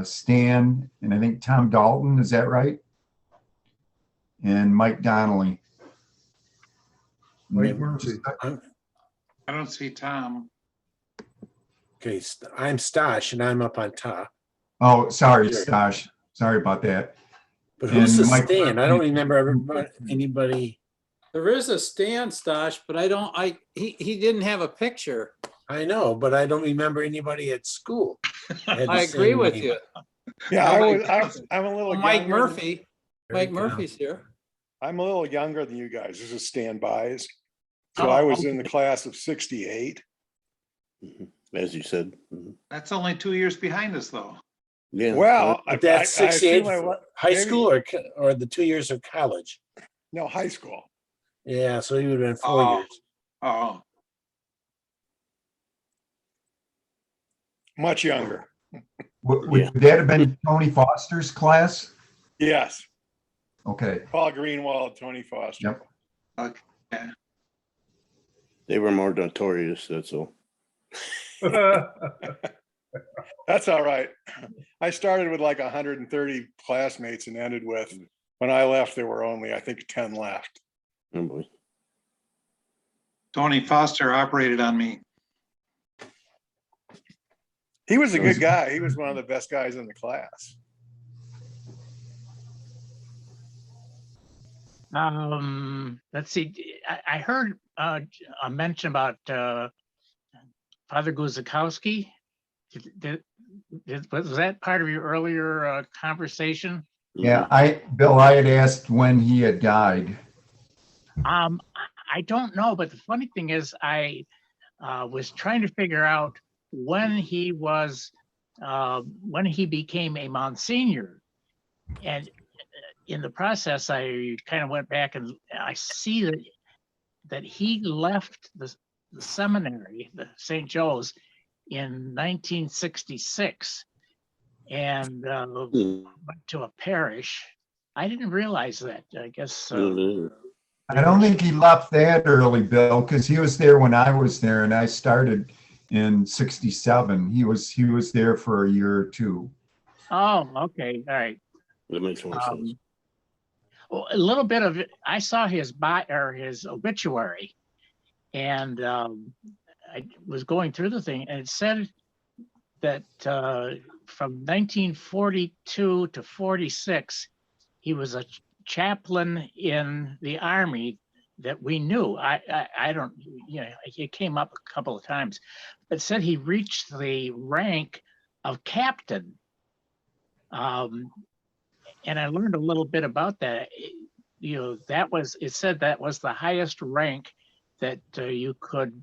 Stan, and I think Tom Dalton, is that right? And Mike Donnelly. Mike Murphy. I don't see Tom. Okay, I'm Stas, and I'm up on top. Oh, sorry, Sure. Stas. Sorry about that. But who's the And Mike Stan? I don't Murphy. remember anybody. There is a Stan Stash, but he didn't have a picture. I know, but I don't remember anybody at school. Had the I agree same with name. you. Yeah, Nobody- I'm a little Mike younger Murphy. There Mike you go. Murphy's here. I'm a little younger than you guys. This is Stan Bies. So Oh, I was in the okay. class of 68. As you said. Mhm. That's only 2 years behind us, though. Yeah. Well, But that's 68 feel for high maybe- school or the 2 years of college. No, high school. Yeah, so you would have been 4 years. Oh, Much younger. Would Yeah. that have been Tony Foster's class? Yes. Okay. Paul Greenwald, Tony Foster. Yep. okay. They were more notorious, that's all. That's all right. I started with like 130 classmates and ended with, when I left, there were only, I think, 10 left. Oh, boy. Tony Foster operated on me. He was a good guy. He was one of the best guys in the class. Let's see. I heard a mention about Father Guzikowski. Was that part of your earlier conversation? Yeah, Bill, I had asked when he had died. I don't know, but the funny thing is, I was trying to figure out when he became a Monsignor, and in the process, I kind of went back and I see that he left the seminary, the St. Joe's, in 1966, and went to a parish. I didn't realize that. I guess. I don't think he left that early, Bill, because he was there when I was there, and I started in '67. He was there for a year or two. Oh, okay, all right. That makes more sense. Well, a little bit of it. I saw his his obituary, and I was going through the thing, and it said that from 1942 to 46, he was a chaplain in the Army that we knew. I don't, it came up a couple of times. It said he reached the rank of captain. And I learned a little bit about that. It said that was the highest rank that you could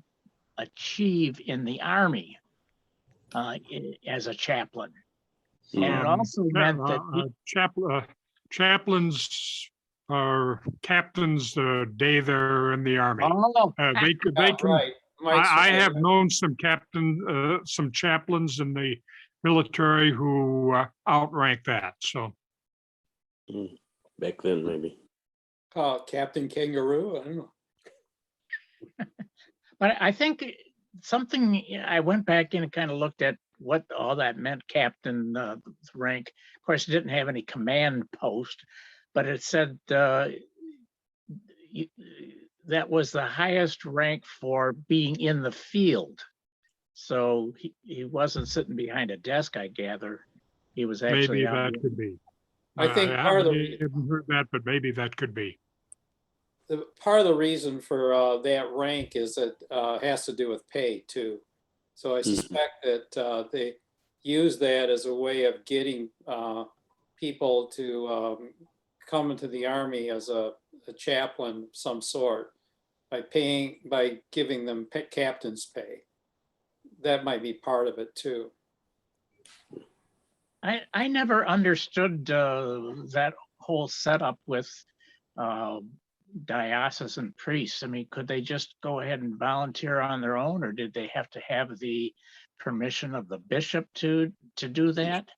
achieve in the Army as a chaplain. And it also meant that Chaplains are captains the day they're in the army. They can. Right. I have known some chaplains in the military who outrank that. So Back then, maybe. Captain Kangaroo. I don't know. But I think something, I went back in and kind of looked at what all that meant, captain rank. Of course, it didn't have any command post, but it said that was the highest rank for being in the field. So he wasn't sitting behind a desk, I gather. He was actually maybe out that could be. I think part of the haven't heard that, but maybe that could be. part of the reason for that rank is that has to do with pay too. So I suspect that they use that as a way of getting people to come into the Army as a chaplain of some sort by giving them captain's pay. That might be part of it too. I never understood that whole setup with diocesan priests. I mean, could they just go ahead and volunteer on their own, or did they have to have the permission of the bishop to do that?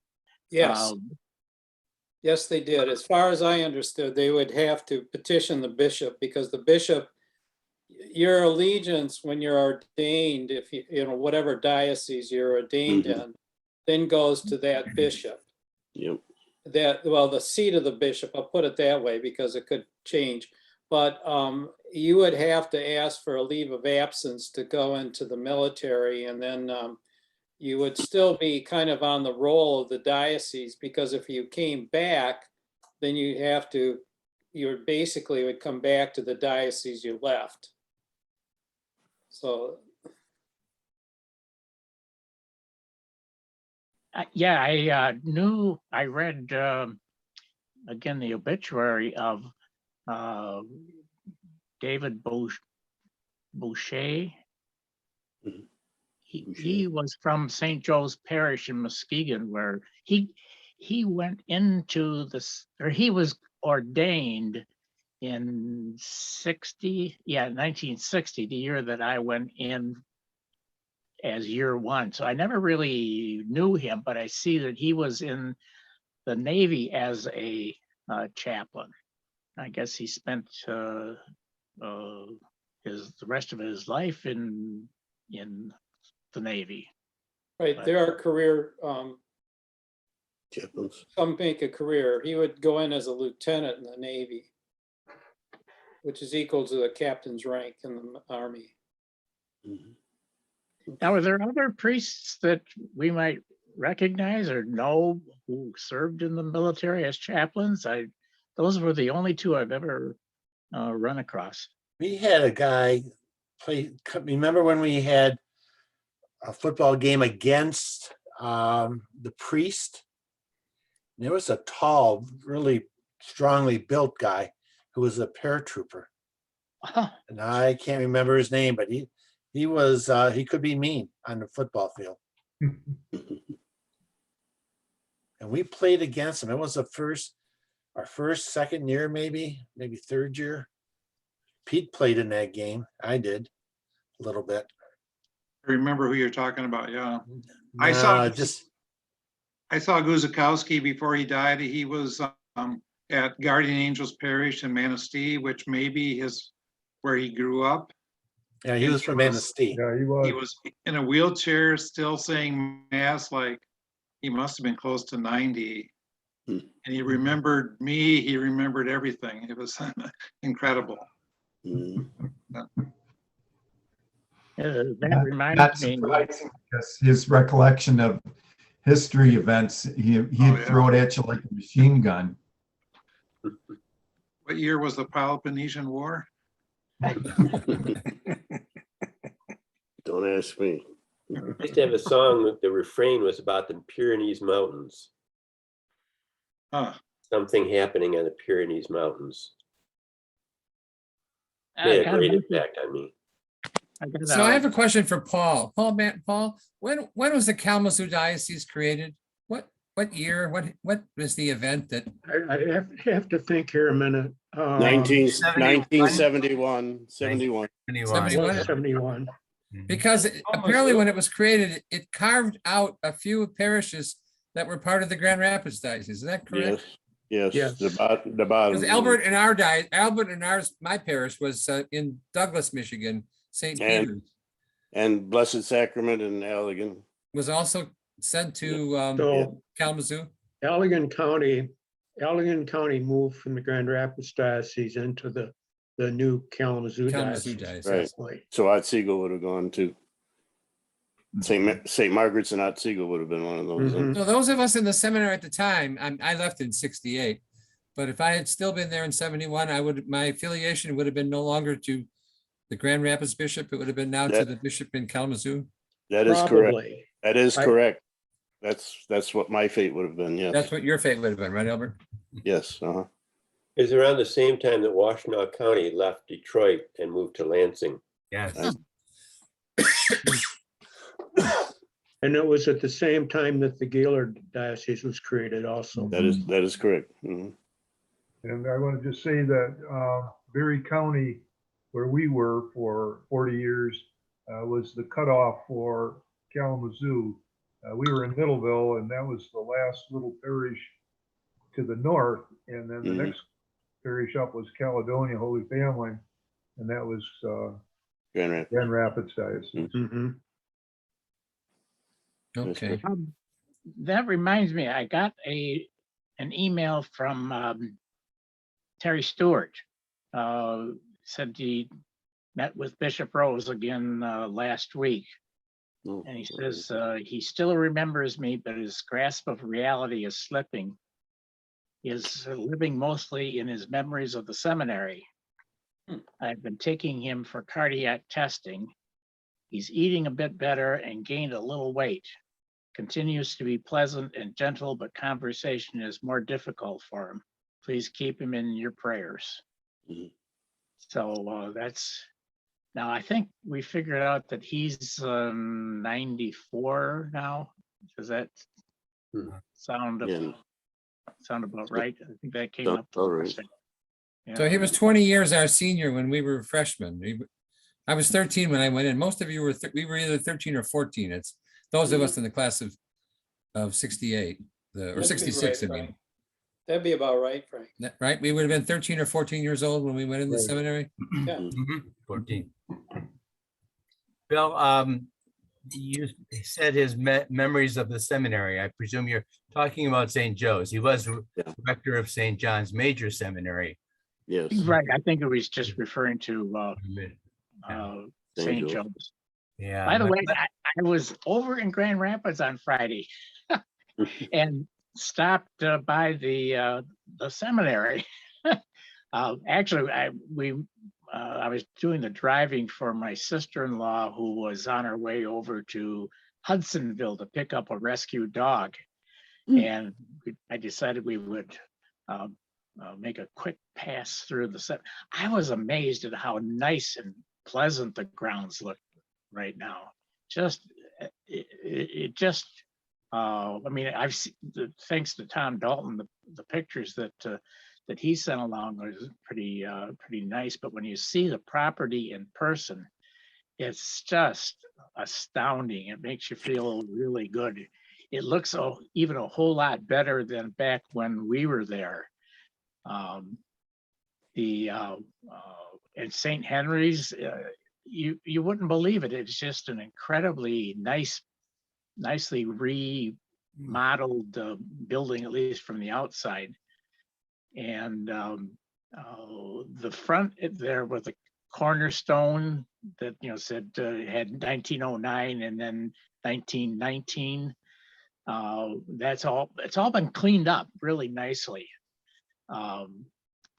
Yes. Yes, they did. As far as I understood, they would have to petition the bishop, because the bishop, your allegiance when you're ordained, if you know whatever diocese you're ordained in, then goes to that bishop. Yep. that, well, the seat of the bishop, I'll put it that way because it could change. But you would have to ask for a leave of absence to go into the military, and then you would still be kind of on the roll of the diocese, because if you came back, then you basically would come back to the diocese you left. So Yeah, I read, again, the obituary of David Boucher. Mhm. He was from St. Joe's Parish in Muskegon, where he went into this, or he was ordained in 1960, the year that I went in as year one. So I never really knew him, but I see that he was in the Navy as a chaplain. I guess he spent the rest of his life in the Navy. right, there are career, Chaplains. some make a career. He would go in as a lieutenant in the Navy, which is equal to the captain's rank in the Army. Mhm. Now, are there other priests that we might recognize or know who served in the military as chaplains? Those were the only two I've ever run across. We had a guy remember when we had a football game against the priest? There was a tall, really strongly built guy who was a paratrooper. And I can't remember his name, but he was, he could be mean on the football field. And we played against him. It was our first, second year, maybe third year. Pete played in that game. I did a little bit. I remember who you're talking about, yeah. I saw Guzikowski before he died. He was at Guardian Angels Parish in Manistee, which may be where he grew up. Yeah, he was from Manistee. Yeah, he He was. was in a wheelchair, still saying mass, like he must have been close to 90. Hmm. And he remembered me, he remembered everything. It was incredible. Mhm. That reminds Not me. surprising, because his recollection of history events, he'd yeah. throw it at you like a machine gun. What year was the Peloponnesian War? Don't ask me. I used to have a song that the refrain was about the Pyrenees Mountains. Huh. Something happening on the Pyrenees Mountains. I Made a gotta great look at- impact on me. So I have a question for Paul. Paul, when was the Kalamazoo Diocese created? What year? What was the event that? I have to think here a minute. 1971. 71. 71. Because apparently when it was created, it carved out a few parishes that were part of the Grand Rapids Diocese. Is that correct? Yes. Yes. The bottom. Because my parish was in Douglas, Michigan, St. And- Peter's, And Blessed Sacrament in Allegan. was also sent to So Kalamazoo. Allegan County moved from the Grand Rapids Diocese into the new Kalamazoo Kalamazoo Diocese. Diocese. Right. So Otsego would have gone too. St. Margaret's and Otsego would have been one of those. Mhm. So those of us in the seminary at the time, I left in 68, but if I had still been there in 71, my affiliation would have been no longer to the Grand Rapids Bishop. It would have been now to the bishop in Kalamazoo. That is correct. Probably. That is I- correct. That's what my fate would have been. Yes. That's what your fate would have been, right, Albert? Yes. Uh-huh. It was around the same time that Washtenaw County left Detroit and moved to Lansing. Yes. And it was at the same time that the Gaylord Diocese was created also. That is correct. Mhm. And I want to just say that Berry County, where we were for 40 years, was the cutoff for Kalamazoo. We were in Middleville, and that was the last little parish to the north. And then the Mhm. next parish up was Caledonia Holy Family, and that was Grand Rapids. Grand Rapids Diocese. Mhm. Okay. that reminds me, I got an email from Terry Stewart. Said he met with Bishop Rose again last week. Oh, And he says he still remembers me, but his grasp of reality is slipping. He is living mostly in his memories of the seminary. I've been taking him for cardiac testing. He's eating a bit better and gained a little weight. Continues to be pleasant and gentle, but conversation is more difficult for him. Please keep him in your prayers. Mhm. So that's, now I think we figured out that he's 94 now. Does that sound Yeah. about right? I think that came Sounds up. all right. So he was 20 years our senior when we were freshmen. I was 13 when I went in. Most of you were, we were either 13 or 14. It's those of us in the class of 68, or That'd be 66, I right, mean. Frank. That'd be about right, Frank. Right? We would have been 13 or 14 years old when we went in the Right. seminary. Yeah. 14. Bill, you said his memories of the seminary. I presume you're talking about St. Joe's. He was Yeah. rector of St. John's Major Seminary. Yes. Right, I think it was just referring to St. Joe's. Joe's. Yeah. By the but- way, I was over in Grand Rapids on Friday and stopped by the seminary. Actually, I was doing the driving for my sister-in-law who was on her way over to Hudsonville to pick up a rescued dog. And I decided we would make a quick pass through the set. I was amazed at how nice and pleasant the grounds look right now. It just, I mean, I've seen, thanks to Tom Dalton, the pictures that he sent along was pretty nice. But when you see the property in person, it's just astounding. It makes you feel really good. It looks even a whole lot better than back when we were there. And St. Henry's, you wouldn't believe it. It's just an incredibly nicely remodeled building, at least from the outside. And the front there with a cornerstone that said had 1909 and then 1919. It's all been cleaned up really nicely.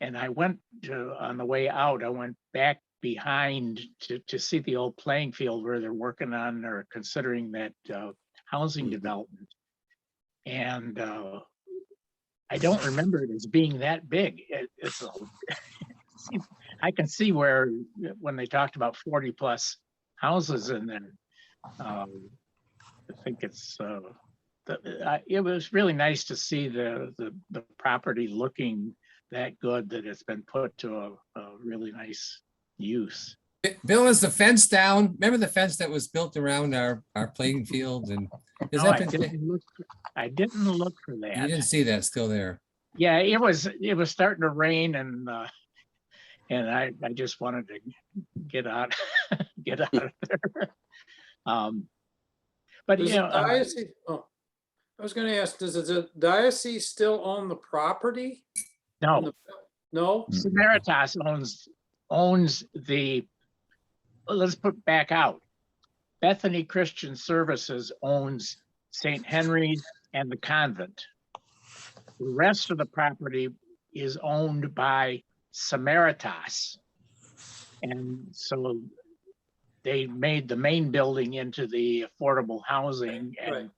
And I went on the way out, I went back behind to see the old playing field where they're working on or considering that housing development. And I don't remember it as being that big. I can see where when they talked about 40 plus houses in there, I think it was really nice to see the property looking that good, that it's been put to a really nice use. Bill, is the fence down? Remember the fence that was built around our playing field? And is No, that I didn't look for that. you didn't see that still there? Yeah, it was starting to rain, and I just wanted to get out of there. But Does you the know, diocese, I was gonna ask, does the diocese still own the property? no, No? Samaritas owns the. Let's put back out. Bethany Christian Services owns St. Henry's and the convent. The rest of the property is owned by Samaritas. And so they made the main building into the affordable housing, and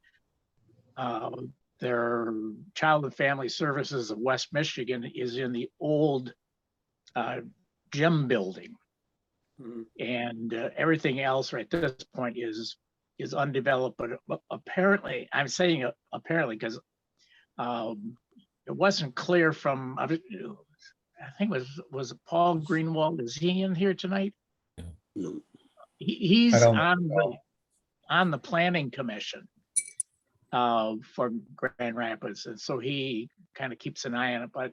their Child and Family Services of West Michigan is in the old gym building. And everything else right at this point is undeveloped, but apparently, I'm saying apparently because it wasn't clear from, I think was it Paul Greenwald? Is he in here tonight? No. He's I don't on the planning commission for Grand Rapids, and so he kind of keeps an eye on it. But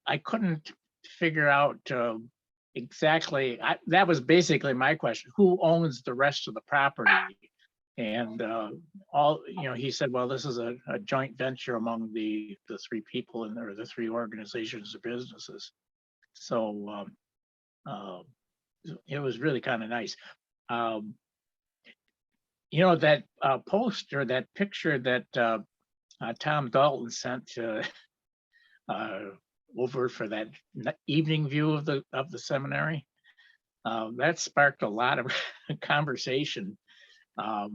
I couldn't figure out exactly. That was basically my question: who owns the rest of the property? And he said, well, this is a joint venture among the three people or the three organizations or businesses. So it was really kind of nice. That poster, that picture that Tom Dalton sent over for that evening view of the seminary, that sparked a lot of conversation. I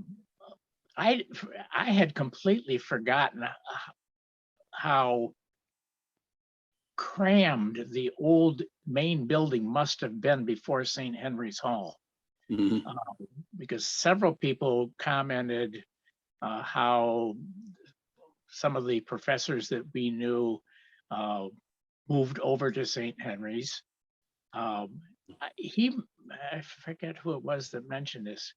had completely forgotten how crammed the old main building must have been before St. Henry's Hall. Mhm. Because several people commented how some of the professors that we knew moved over to St. Henry's. I forget who it was that mentioned this.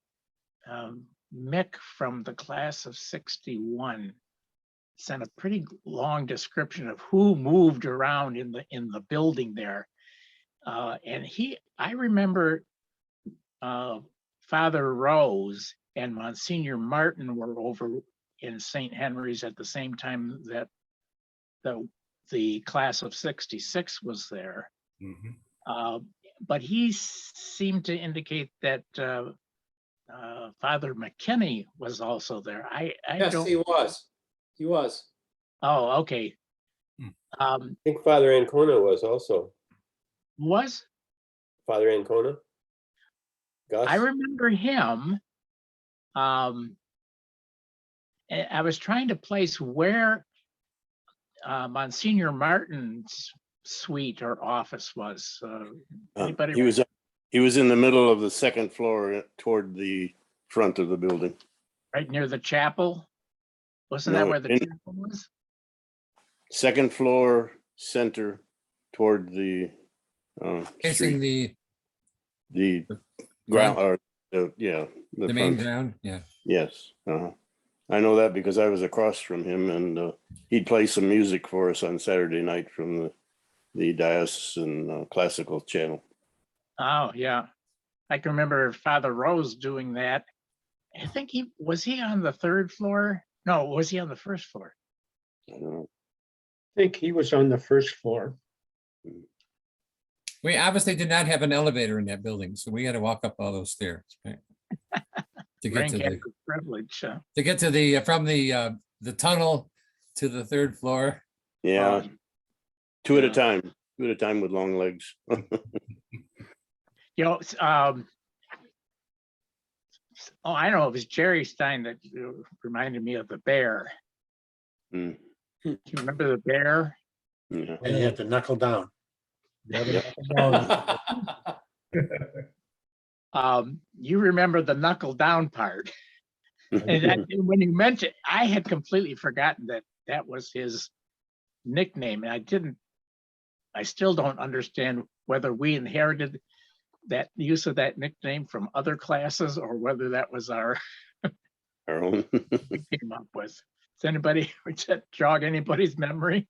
Mick from the class of 61 sent a pretty long description of who moved around in the building there. And I remember Father Rose and Monsignor Martin were over in St. Henry's at the same time that the class of 66 was there. But he seemed to indicate that Father McKinney was also there. Yes, he was. He was. Oh, okay. I think Father Ancona was also. Was? Father Ancona? Gus? I remember him. I was trying to place where Monsignor Martin's suite or office was. Anybody? He was in the middle of the second floor toward the front of the building. Right near the chapel? Wasn't No, that where the in- chapel was? Second floor center toward the Facing street. the The ground, or the main front. ground, yeah. Yes. I know that because I was across from him, and he'd play some music for us on Saturday night from the diocesan classical channel. Oh, yeah. I can remember Father Rose doing that. I think was he on the third floor? No, was he on the first floor? I don't know. I think he was on the first floor. We obviously did not have an elevator in that building, so we had to walk up all those stairs, right? To get Rank to the, after privilege. to get to the, from the tunnel to the third floor. Yeah, two at a time with long legs. I know it was Jerry Stein that reminded me of the bear. Mm. Do you remember the bear? Yeah. And you have to knuckle down. You remember the knuckle down part. And when you mentioned, I had completely forgotten that was his nickname. And I still don't understand whether we inherited that use of that nickname from other classes or whether that was our own. we came up with. Does anybody jog anybody's memory?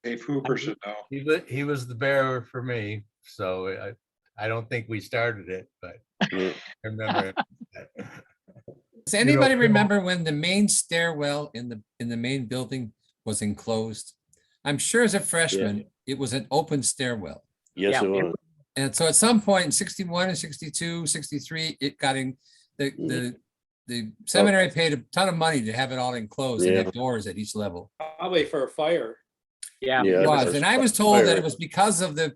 Dave Hooper should know. He was the bearer for me, so I don't think we started it, but I remember it. Does anybody remember when the main stairwell in the main building was enclosed? I'm sure as a freshman, it was an open stairwell. Yes, it was. And so at some point in 61 and 62, 63, it got in, the seminary paid a ton of money to have it all enclosed and have doors at each level. Probably for a fire. Yeah, It was. And I was told that fire. it was because of the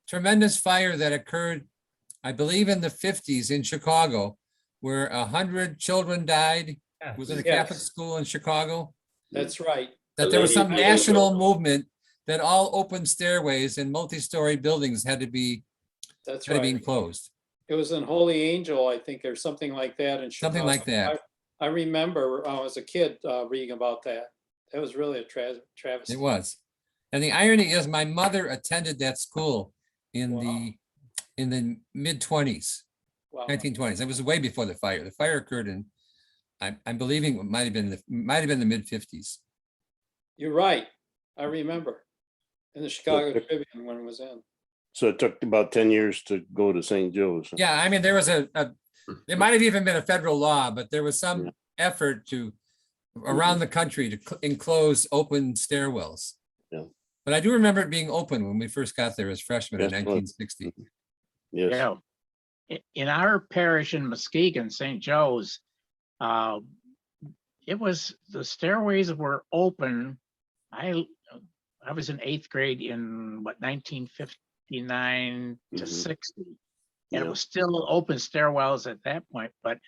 tremendous fire that occurred, I believe in the 50s in Chicago, where 100 children died. It was in a Catholic school in Chicago. That's right. That there was some national movement that all open stairways and multi-story buildings had to be That's had to be right. enclosed. It was in Holy Angel, I think, or something like that in Chicago. Something like that. I remember as a kid reading about that. That was really a travesty. It was. And the irony is my mother attended that school in the mid-20s, Wow. 1920s. It was way before the fire. The fire occurred in, I'm believing it might have been the mid-50s. You're right. I remember in the Chicago when it was in. So it took about 10 years to go to St. Joe's. Yeah, I mean, there was It might have even been a federal law, but there was some effort to, around the country, to enclose open stairwells. Yeah. But I do remember it being open when we first got there as freshmen in Yes, it was. 1960. Yes. Yeah. In our parish in Muskegon, St. Joe's, it was, the stairways were open. I was in 8th grade in what, 1959 to 60. And Yeah. it was still open stairwells at that point. But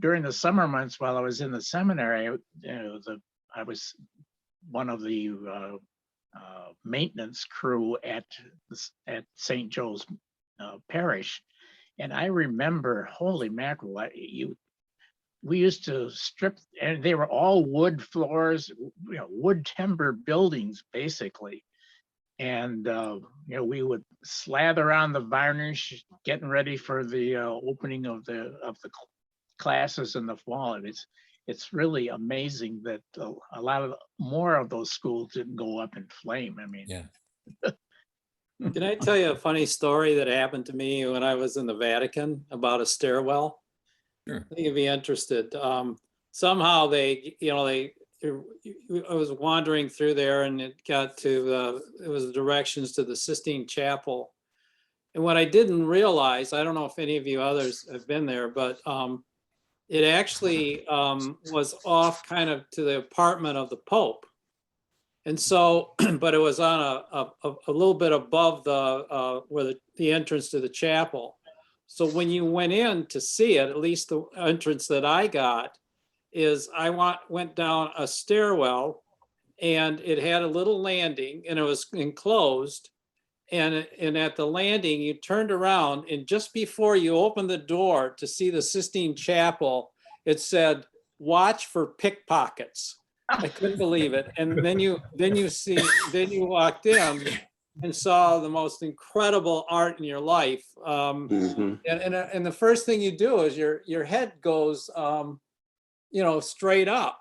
during the summer months while I was in the seminary, I was one of the maintenance crew at St. Joe's parish. And I remember, holy mackerel, we used to strip, and they were all wood floors, wood timber buildings, basically. And, we would slather on the varnish, getting ready for the opening of the classes in the fall. And it's really amazing that a lot of more of those schools didn't go up in flame. I mean, Yeah. Can I tell you a funny story that happened to me when I was in the Vatican about a stairwell? Sure. I think you'd be interested. Somehow I was wandering through there and it got to, it was directions to the Sistine Chapel. And what I didn't realize, I don't know if any of you others have been there, but it actually was off kind of to the apartment of the Pope. And so, but it was on a little bit above the where the entrance to the chapel. So when you went in to see it, at least the entrance that I got, is I went down a stairwell and it had a little landing and it was enclosed. And at the landing, you turned around and just before you opened the door to see the Sistine Chapel, it said, "Watch for pickpockets." I couldn't believe it. And then you walked in and saw the most incredible art in your life. And the first thing you do is your head goes, straight up.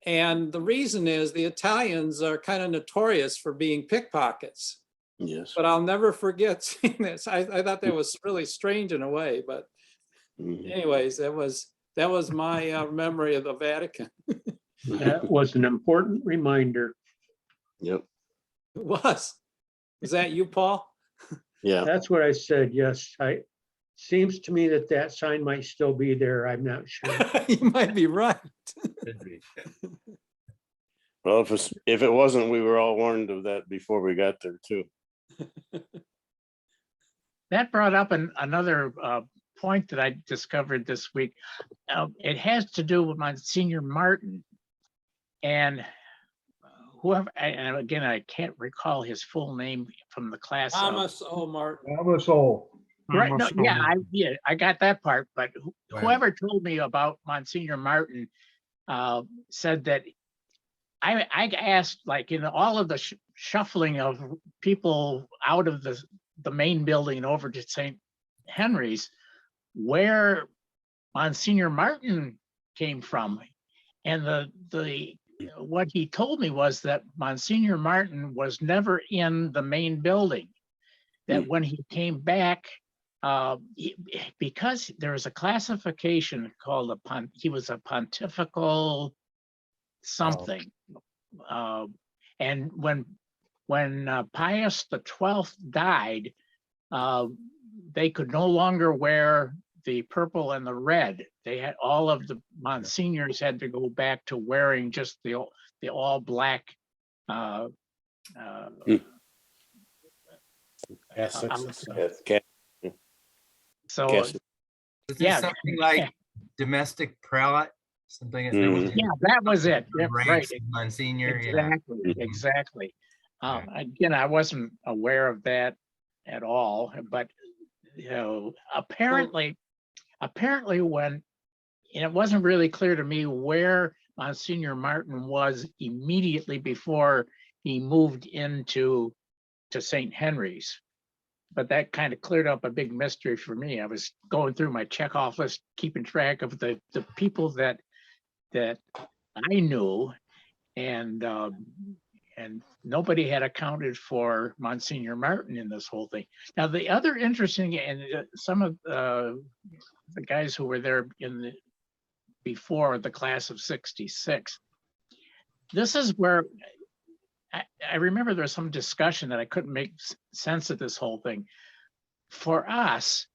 And the reason is the Italians are kind of notorious for being pickpockets. Yes. But I'll never forget seeing this. I thought that was really strange in a way. But anyways, that was my memory of the Vatican. That was an important reminder. Yep. It was. Is that you, Paul? Yeah. That's what I said, yes. Seems to me that sign might still be there. I'm not sure. You might be right. Well, if it wasn't, we were all warned of that before we got there too. that brought up another point that I discovered this week. It has to do with Monsignor Martin. And whoever, and again, I can't recall his full name from the class. Thomas O. Martin. Thomas O. Right, no, I got that part, but whoever told me about Monsignor Martin said that I asked, like, in all of the shuffling of people out of the main building over to St. Henry's, where Monsignor Martin came from. And what he told me was that Monsignor Martin was never in the main building, that when he came back, because there is a classification called he was a pontifical something. And when Pius XII died, they could no longer wear the purple and the red. They had, all of the monsignors had to go back to wearing just the all black so is yeah, something like domestic prelate, something yeah, that was it. Yeah, right. Monsignor. Exactly. Again, I wasn't aware of that at all, but apparently when, and it wasn't really clear to me where Monsignor Martin was immediately before he moved into St. Henry's. But that kind of cleared up a big mystery for me. I was going through my checkoff list, keeping track of the people that I knew, and and nobody had accounted for Monsignor Martin in this whole thing. Now, the other interesting, and some of the guys who were there before the class of 66, this is where I remember there was some discussion that I couldn't make sense of this whole thing. For us,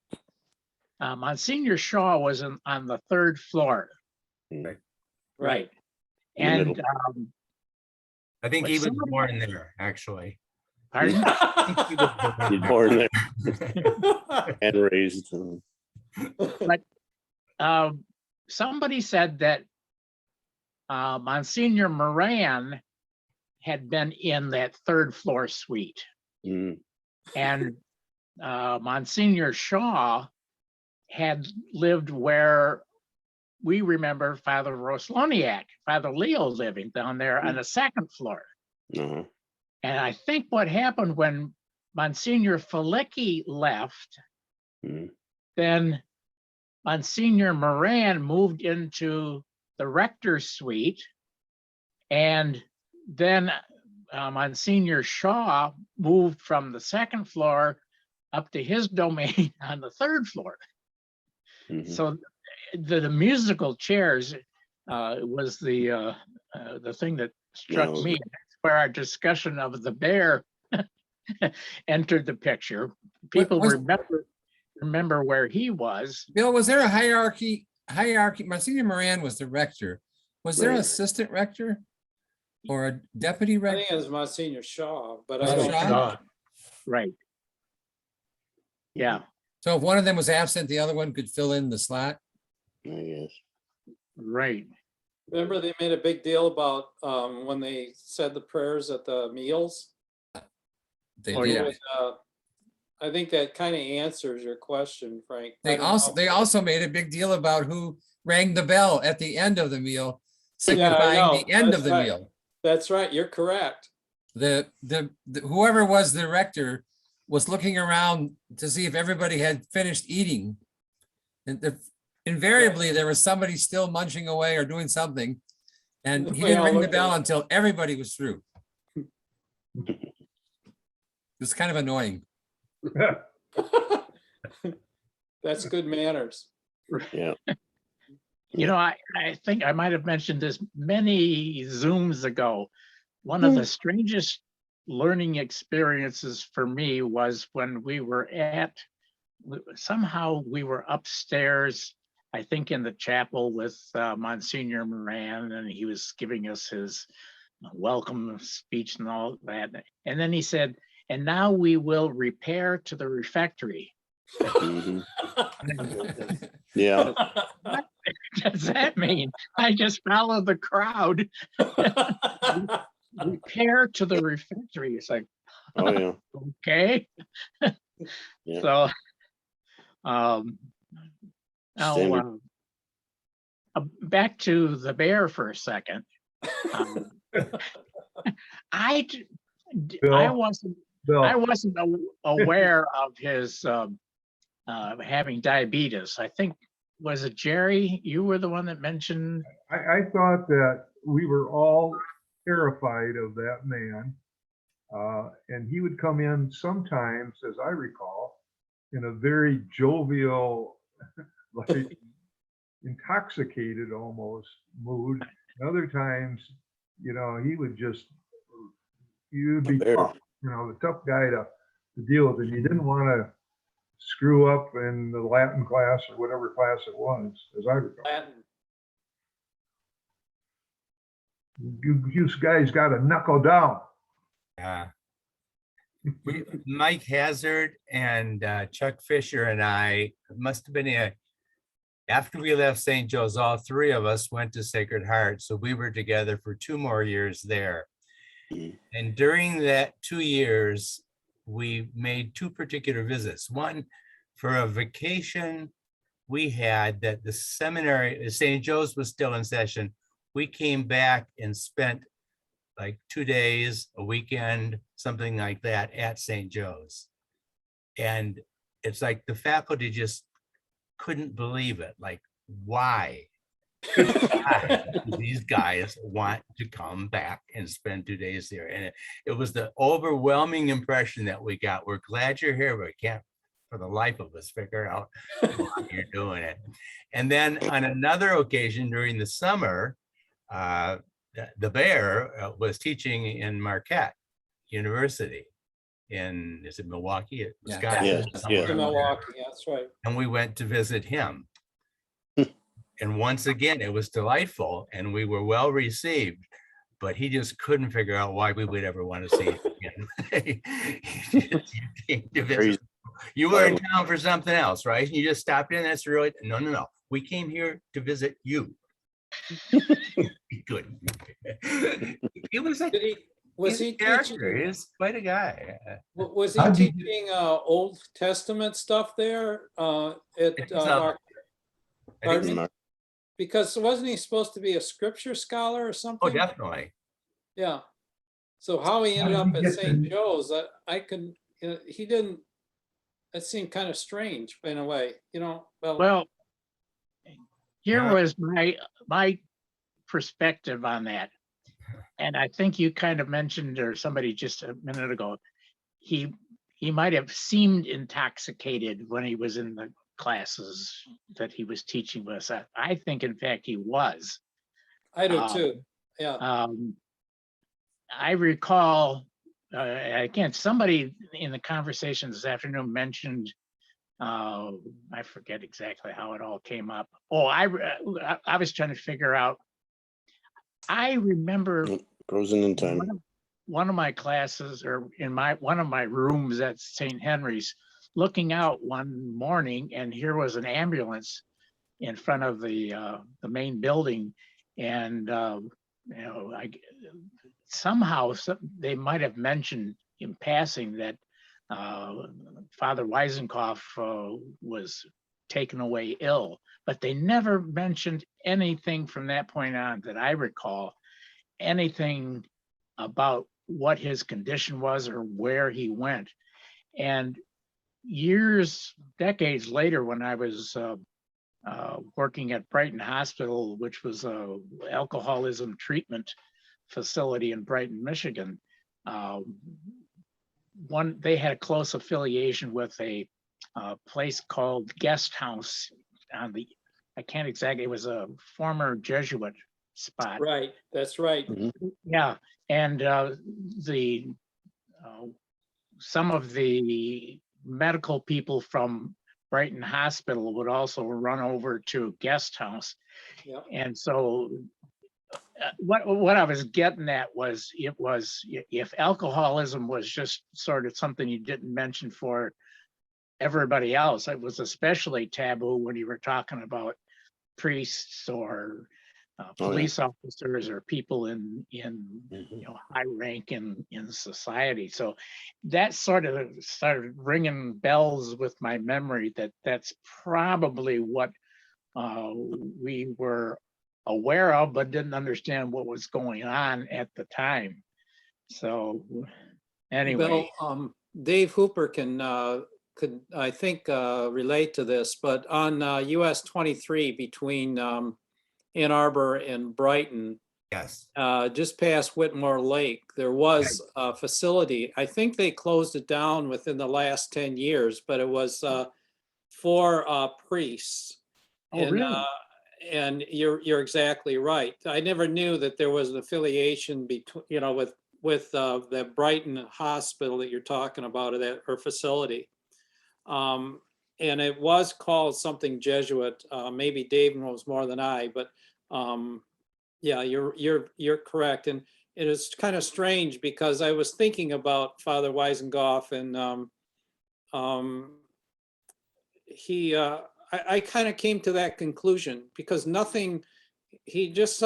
Monsignor Shaw was on the 3rd floor. Right. And I think he was somebody- born there, actually. Pardon? He's born there and raised. But somebody said that Monsignor Moran had been in that 3rd floor suite, and Monsignor Shaw had lived where we remember Father Rosloniak, Father Leo living down there on the 2nd floor. And I think what happened when Monsignor Felicki left, then Monsignor Moran moved into the rector's suite, and then Monsignor Shaw moved from the 2nd floor up to his domain on the 3rd floor. So the musical chairs was the thing that struck me. That's where our discussion of the bear entered the picture. People remember where he was. Bill, was there a hierarchy? Monsignor Moran was the rector. Was there an assistant rector or a deputy I rector? think it was Monsignor Shaw, but I Oh, don't Shaw? know. Right. Yeah. So if one of them was absent, the other one could fill in the slot? I guess. Right. Remember they made a big deal about when they said the prayers at the meals? They Oh, did. yeah. It was, I think that kind of answers your question, Frank. I They don't also know. made a big deal about who rang the bell at the end of the meal, Yeah, I know. signifying the end of That's the right. meal. That's right. You're correct. The whoever was the rector was looking around to see if everybody had finished eating. And invariably there was somebody still munching away or doing something. And he We didn't all ring the looked bell at- until everybody was through. It's kind of annoying. That's good manners. Yeah. You know, I think I might have mentioned this many Zooms ago. One of the strangest learning experiences for me was when we were somehow we were upstairs, I think in the chapel with Monsignor Moran, and he was giving us his welcome speech and all that. And then he said, and now we will repair to the refectory. Yeah. What does that mean? I just followed the crowd. Repair to the refectory. It's like, Oh, yeah. okay. Yeah. So, now, Standard. back to the bear for a second. I wasn't aware of his having diabetes. I think, was it Jerry? You were the one that mentioned. I thought that we were all terrified of that man. And he would come in sometimes, as I recall, in a very jovial, like intoxicated almost mood. And other times, you know, he would be tough, you know, the tough guy to deal with. And you didn't want to screw up in the Latin class or whatever class it was, as I recall. Latin. You guys got to knuckle down. Yeah. Mike Hazard and Chuck Fisher and I must have been after we left St. Joe's, all three of us went to Sacred Heart. So we were together for 2 more years there. And during that 2 years, we made 2 particular visits. One for a vacation we had that the seminary, St. Joe's was still in session. We came back and spent like 2 days, a weekend, something like that at St. Joe's. And it's like the faculty just couldn't believe it. Like, why? These guys want to come back and spend 2 days there. And it was the overwhelming impression that we got. We're glad you're here, but we can't for the life of us figure out why you're doing it. And then on another occasion during the summer, the bear was teaching in Marquette University in, is it Milwaukee? Wisconsin? Yeah, Somewhere yeah. in Milwaukee, there. that's right. And we went to visit him. And once again, it was delightful and we were well received, but he just couldn't figure out why we would ever want to see him again. You were in town for something else, right? You just stopped in. That's really, no. We came here to visit you. Good. He was like, Was he character. teaching? He's quite a guy. Was he How'd you- teaching Old Testament stuff there at It's, Mark? I think Pardon me? Because wasn't he supposed to be a scripture scholar or something? Oh, definitely. Yeah. So how he ended How up did he at get St. the- Joe's, I could, he didn't, that seemed kind of strange in a way, Well, here Yeah. was my perspective on that. And I think you kind of mentioned, or somebody just a minute ago, he might have seemed intoxicated when he was in the classes that he was teaching with us. I think, in fact, he was. I do too. Yeah. I recall, again, somebody in the conversation this afternoon mentioned, I forget exactly how it all came up. Oh, I was trying to figure out, I remember Frozen in time. one of my classes, or in one of my rooms at St. Henry's, looking out one morning, and here was an ambulance in front of the main building, and somehow they might have mentioned in passing that Father Weisengoff was taken away ill, but they never mentioned anything from that point on that I recall, anything about what his condition was or where he went. And decades later, when I was working at Brighton Hospital, which was a alcoholism treatment facility in Brighton, Michigan, they had a close affiliation with a place called Guest House on the, I can't exactly, it was a former Jesuit spot. Right, that's right. Yeah, and some of the medical people from Brighton Hospital would also run over to Guest House. Yep. And so what I was getting at was, if alcoholism was just sort of something you didn't mention for everybody else, it was especially taboo when you were talking about priests or police officers or people in high rank in society. So that sort of started ringing bells with my memory that that's probably what we were aware of, but didn't understand what was going on at the time. So anyway. Well, Dave Hooper could I think relate to this, but on US 23 between Ann Arbor and Brighton, Yes. just past Whitmore Lake, there was a facility. I think they closed it down within the last 10 years, but it was for priests. Oh, really? And you're exactly right. I never knew that there was an affiliation between, with the Brighton hospital that you're talking about, or facility. And it was called something Jesuit. Maybe Dave knows more than I, but yeah, you're correct. And it is kind of strange because I was thinking about Father Weisengoff, and I kind of came to that conclusion because he just,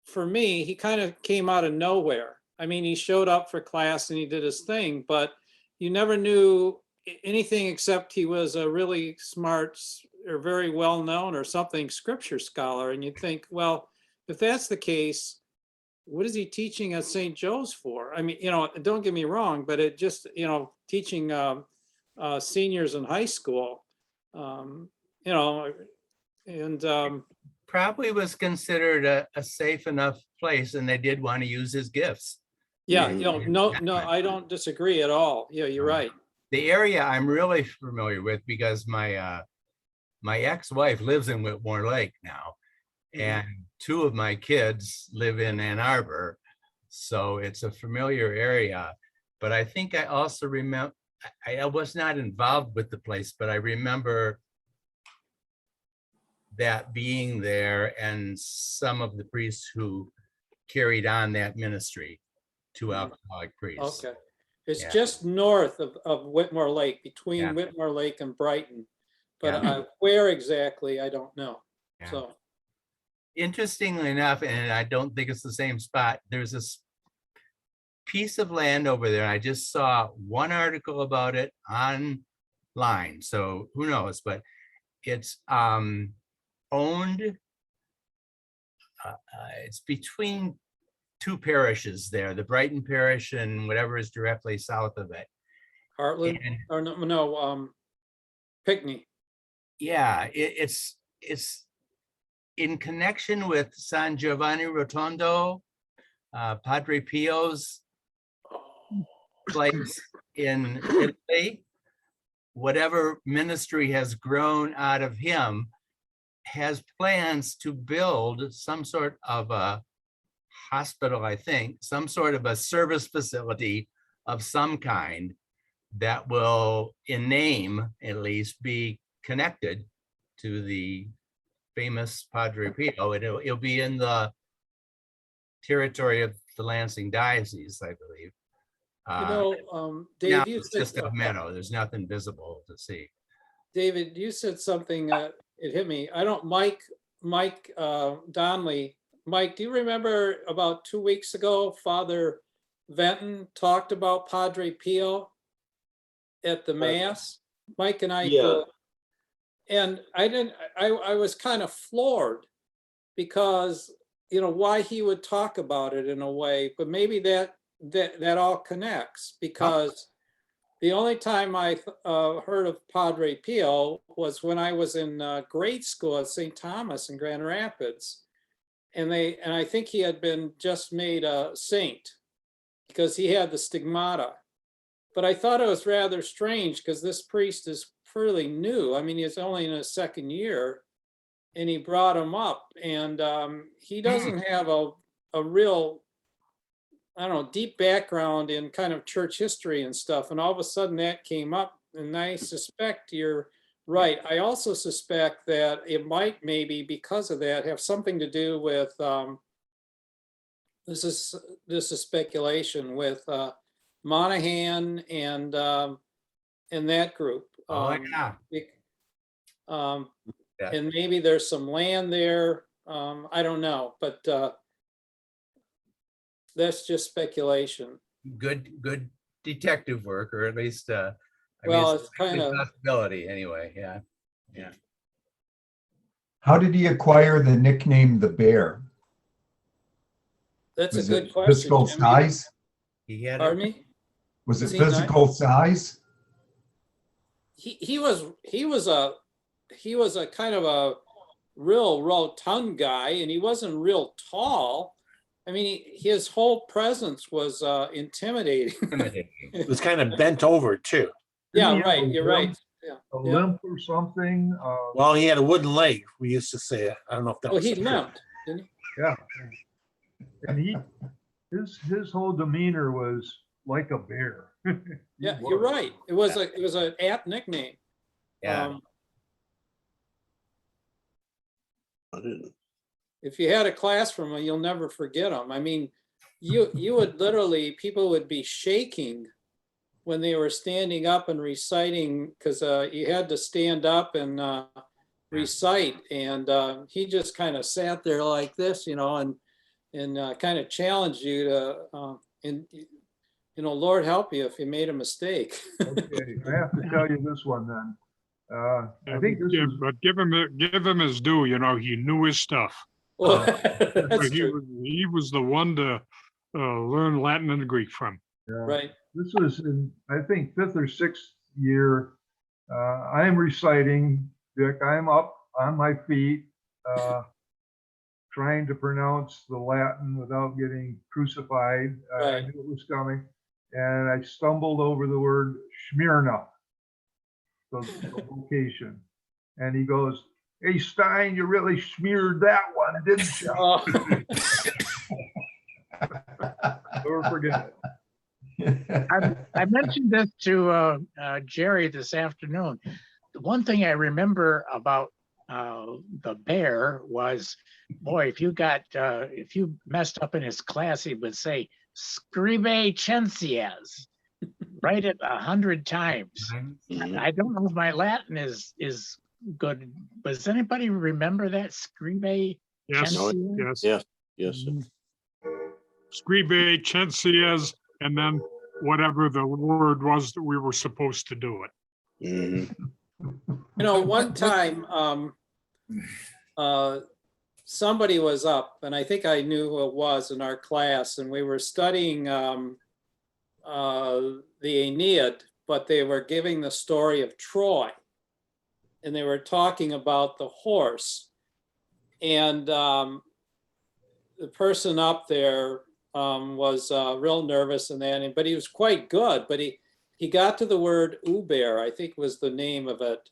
for me, he kind of came out of nowhere. I mean, he showed up for class and he did his thing, but you never knew anything except he was a really smart or very well-known or something scripture scholar. And you'd think, well, if that's the case, what is he teaching at St. Joe's for? I mean, don't get me wrong, but it just, teaching seniors in high school, and probably was considered a safe enough place, and they did want to use his gifts. Yeah, Mhm. no, I don't disagree at all. Yeah, you're right. The area I'm really familiar with because my ex-wife lives in Whitmore Lake now, and two of my kids live in Ann Arbor, so it's a familiar area. But I think I also remember, I was not involved with the place, but I remember that being there and some of the priests who carried on that ministry to alcoholic priests. Okay. It's Yeah. just north of Whitmore Lake, between Yeah. Whitmore Lake and Brighton. But Yeah. where exactly, I don't know. Yeah. So, Interestingly enough, and I don't think it's the same spot, there's this piece of land over there. I just saw one article about it online, so who knows, but it's owned, it's between two parishes there, the Brighton parish and whatever is directly south of it. Heartland, And or no, Pickney. yeah, it's in connection with San Giovanni Rotondo, Padre Pio's place in Italy. Whatever ministry has grown out of him has plans to build some sort of a hospital, I think, some sort of a service facility of some kind that will, in name at least, be connected to the famous Padre Pio. It'll be in the territory of the Lansing diocese, I believe. Dave, Now you it's just said, a meadow. There's nothing visible to see. David, you said something, it hit me. I don't, Mike Donnelly. Mike, do you remember about 2 weeks ago, Father Venton talked about Padre Pio at the Mass? Mike and I, Yeah. and I was kind of floored because, why he would talk about it in a way, but maybe that all connects, because the only time I heard of Padre Pio was when I was in grade school at St. Thomas in Grand Rapids. And I think he had been just made a saint because he had the stigmata. But I thought it was rather strange because this priest is fairly new. I mean, he's only in his second year, and he brought him up, and he doesn't have a real, I don't know, deep background in kind of church history and stuff. And all of a sudden that came up, and I suspect you're right. I also suspect that it might maybe because of that have something to do with, this is speculation, with Monahan and that group. Oh, yeah. Yeah. And maybe there's some land there. I don't know, but that's just speculation. Good detective work, or at least Well, it's it's kind a of, possibility anyway. Yeah. How did he acquire the nickname the Bear? that's a Was good it question. physical Jim. size? He had Pardon me? Was it Is he not- physical size? He was a kind of a real rotund guy, and he wasn't real tall. I mean, his whole presence was intimidating. It was kind of bent over too. Yeah, Didn't he have right, a you're limp- right. Yeah. A Yeah. limp or something? Well, he had a wooden leg. We used to say it. I don't know if that Well, was he true. limped, didn't he? Yeah. And his whole demeanor was like a bear. He Yeah, you're was. right. It was an apt nickname. Yeah. I didn't. If you had a class from him, you'll never forget him. I mean, you would literally, people would be shaking when they were standing up and reciting, because you had to stand up and recite, and he just kind of sat there like this, and kind of challenged you to, Lord help you if you made a mistake. Okay, I have to tell you this one then. I think this is, But give him his due, he knew his stuff. Well, that's true, He was the one to learn Latin and Greek from. right? this was in, I think, 5th or 6th year. I am reciting, Dick, I'm up on my feet. trying to pronounce the Latin without getting crucified. I Right. knew it was coming, and I stumbled over the word Smyrna, the location. And he goes, "Hey, Stein, you really smeared that one, didn't you?" Oh, Never forget it. I mentioned this to Jerry this afternoon. The one thing I remember about the bear was, boy, if you messed up in his class, he would say "scribe censias," write it 100 times. I don't know if my Latin is good. Does anybody remember that scribe Yes, censias? yes. Yes. Scribe censias, and then whatever the word was that we were supposed to do it. Mhm. you know, one time, somebody was up, and I think I knew who it was in our class, and we were studying the Aeneid, but they were giving the story of Troy, and they were talking about the horse, and the person up there was real nervous and that, but he was quite good. But he got to the word Uber, I think was the name of it,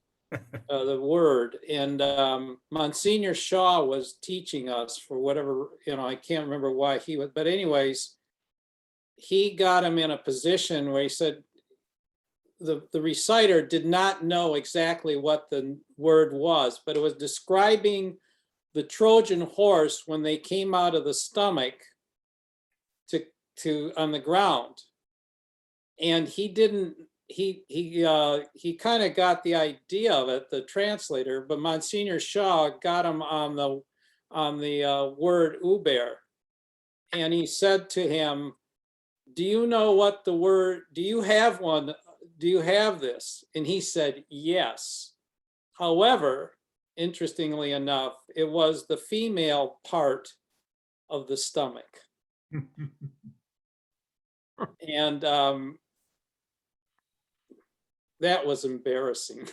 the word. And Msgr Shaw was teaching us for whatever, I can't remember why he was, but anyways, he got him in a position where he said the reciter did not know exactly what the word was, but it was describing the Trojan horse when they came out of the stomach to on the ground. And he didn't, he kind of got the idea of it, the translator, but Msgr Shaw got him on the word Uber. And he said to him, "Do you know what the word, do you have one? Do you have this?" And he said, "Yes." However, interestingly enough, it was the female part of the stomach. And that was embarrassing.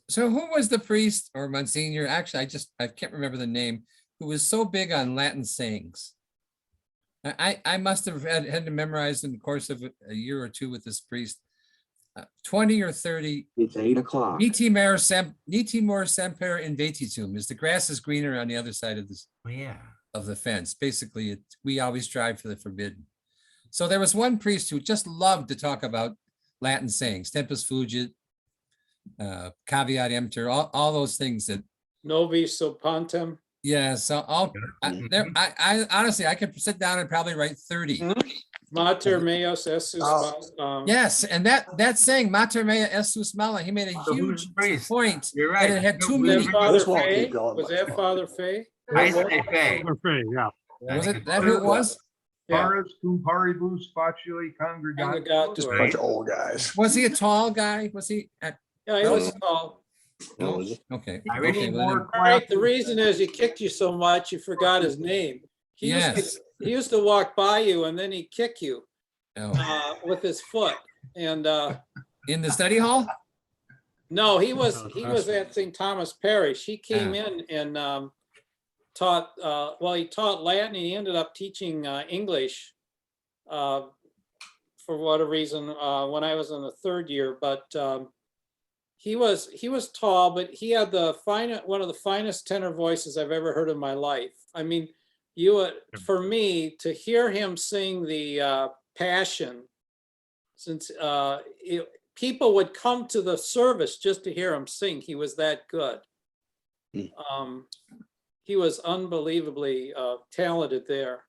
So who was the priest or Monsignor? Actually, I can't remember the name, who was so big on Latin sayings. I must have had to memorize in the course of a year or two with this priest, 20 or 30. It's 8 o'clock. Niti more semper invetitum, is the grass is greener on the other side of this. Oh, yeah. Of the fence. Basically, we always strive for the forbidden. So there was one priest who just loved to talk about Latin sayings, tempus fugit, caveat emptor, all those things that. Novi sopantem. Yeah, so I honestly, I could sit down and probably write 30. Mater meus essus. Yes, and that saying, Mater mea essus mala, he made a huge point. You're right. And it had two Was that meanings. Father Fay? Was that Father Fay? I say Fay. Yeah. Was it that who it was? Yeah. Paris cum paribus facili congregatus. Congregatur. Bunch of old guys. Was he a tall guy? Was he? Yeah, he was tall. No, is it? Okay. I really Okay, well, then- All right, the reason is he kicked you so much, you forgot his name. He used to walk by you and then he'd kick you with his foot. And in the study hall? no, he was at St. Thomas Parish. He came in and taught, he taught Latin. He ended up teaching English for whatever reason when I was in the third year. But he was tall, but he had one of the finest tenor voices I've ever heard in my life. I mean, for me to hear him sing the Passion, since people would come to the service just to hear him sing. He was that good. He was unbelievably talented there.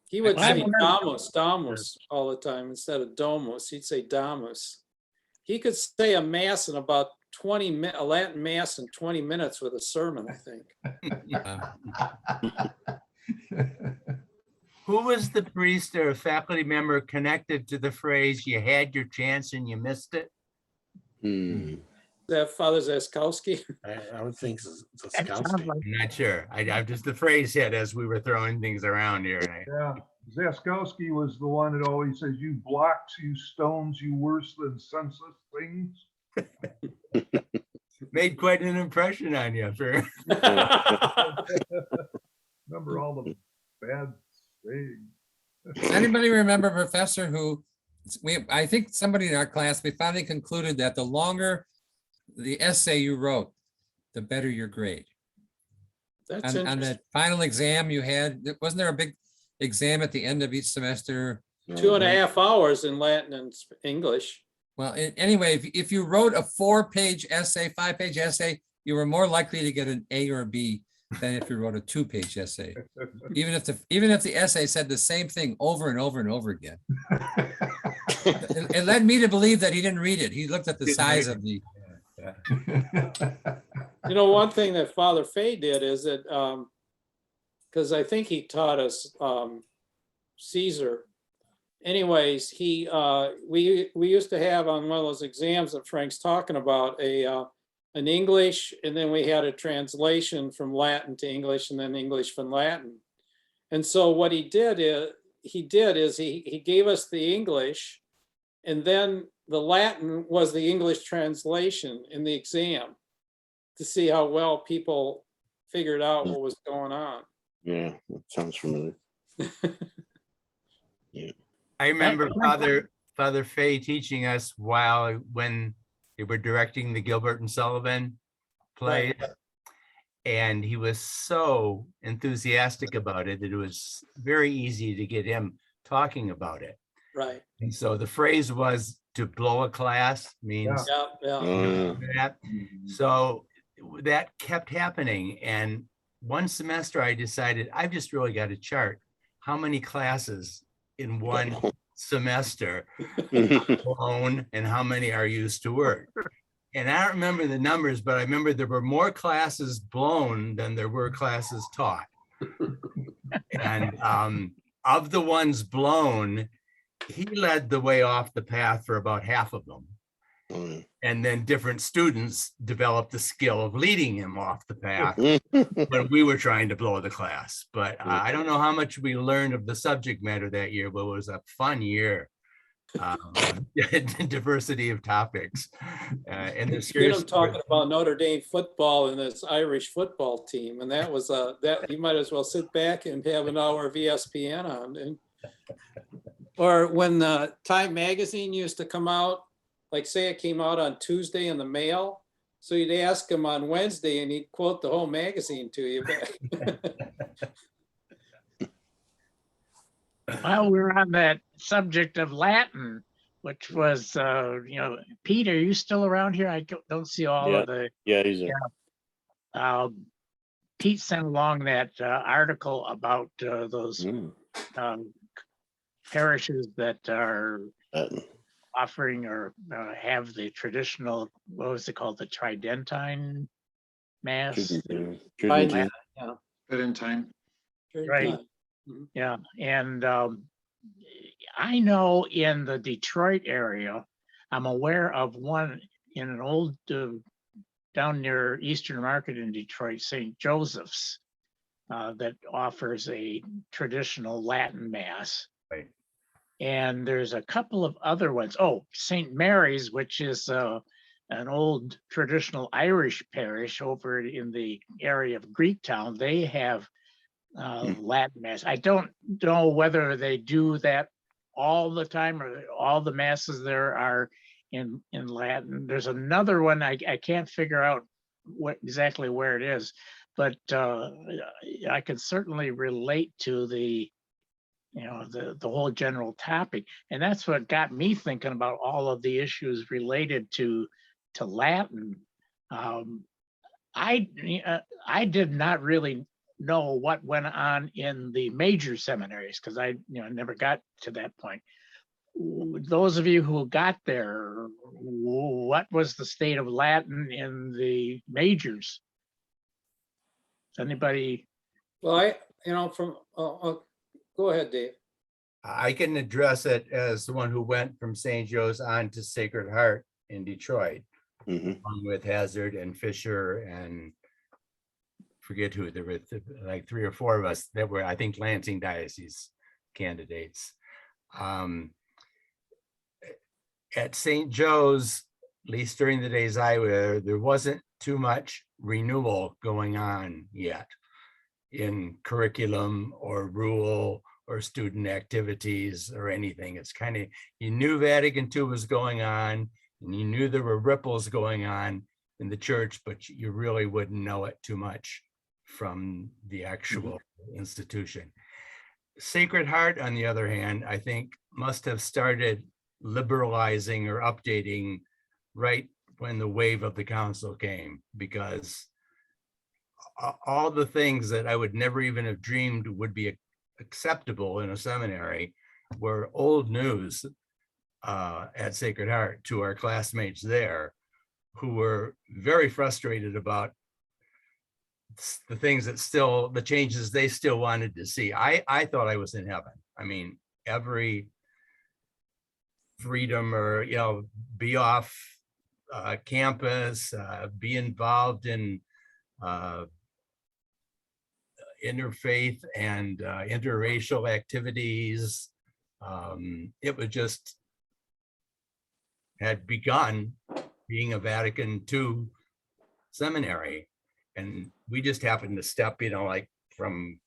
He would say damus all the time instead of domus. He'd say damus. He could say a mass in about 20 minutes, a Latin mass in 20 minutes with a sermon, I think. Who was the priest or faculty member connected to the phrase, "You had your chance and you missed it"? Is that Father Zaskowski? I would think That sounds Zaskowski. like- I'm not sure. I just the phrase hit as we were throwing things around here. Yeah, Zaskowski was the one that always says, "You blocks, you stones, you worse than senseless things." Made quite an impression on you. Remember all the bad sayings. Does anybody remember a professor who, I think somebody in our class, we finally concluded that the longer the essay you wrote, the better your grade. That's On interesting. that final exam you had, wasn't there a big exam at the end of each semester? 2.5 hours in Latin and English. Well, anyway, if you wrote a 4-page essay, 5-page essay, you were more likely to get an A or a B than if you wrote a 2-page essay. Even if the essay said the same thing over and over and over again. It led me to believe that he didn't read it. He looked at the size of the. You know, one thing that Father Fay did is that, because I think he taught us Caesar. Anyways, we used to have on one of those exams that Frank's talking about an English, and then we had a translation from Latin to English, and then English from Latin. And so what he did is he gave us the English, and then the Latin was the English translation in the exam to see how well people figured out what was going on. Yeah, that sounds familiar. I remember Father Fay teaching us when they were directing the Gilbert and Sullivan play. Right. And he was so enthusiastic about it that it was very easy to get him talking about it. Right. And so the phrase was to blow a class means that. So that kept happening. And one semester I decided I've just really got to chart how many classes in one semester are blown and how many are used to work. And I don't remember the numbers, but I remember there were more classes blown than there were classes taught. And of the ones blown, he led the way off the path for about half of them. And then different students developed the skill of leading him off the path when we were trying to blow the class. But I don't know how much we learned of the subject matter that year, but it was a fun year. Diversity of topics. And the Get him talking about Notre Dame football and this Irish football team. And that was that you might as well sit back and have an hour of ESPN on. And, or when the Time magazine used to come out, like say it came out on Tuesday in the mail. So you'd ask him on Wednesday and he'd quote the whole magazine to you. While we're on that subject of Latin, which was, Pete, are you still around here? I don't see all of the. Yeah, he's there. Pete sent along that article about those parishes that are offering or have the traditional, what was it called, the Tridentine Mass? Tridentine. Right. Yeah, and I know in the Detroit area, I'm aware of one in an old down near Eastern Market in Detroit, St. Joseph's, that offers a traditional Latin Mass. Right. And there's a couple of other ones. Oh, St. Mary's, which is an old traditional Irish parish over in the area of Greektown. They have Latin Mass. I don't know whether they do that all the time or all the masses there are in Latin. There's another one I can't figure out exactly where it is, but I can certainly relate to the whole general topic, and that's what got me thinking about all of the issues related to Latin. I did not really know what went on in the major seminaries because I never got to that point. Those of you who got there, what was the state of Latin in the majors? Anybody? Well, go ahead, Dave. I can address it as the one who went from St. Joe's on to Sacred Heart in Detroit, along with Hazard and Fisher and forget who. There were like 3 or 4 of us that were, I think, Lansing Diocese candidates. At St. Joe's, at least during the days I were there, wasn't too much renewal going on yet in curriculum or rule or student activities or anything. It's kind of, you knew Vatican II was going on and you knew there were ripples going on in the church, but you really wouldn't know it too much from the actual institution. Sacred Heart, on the other hand, I think must have started liberalizing or updating right when the wave of the council came, because all the things that I would never even have dreamed would be acceptable in a seminary were old news at Sacred Heart to our classmates there, who were very frustrated about the things that still, the changes they still wanted to see. I thought I was in heaven. I mean, every freedom or, you know, be off campus, be involved in interfaith and interracial activities. It was just had begun being a Vatican II seminary. And we just happened to step, you know, like from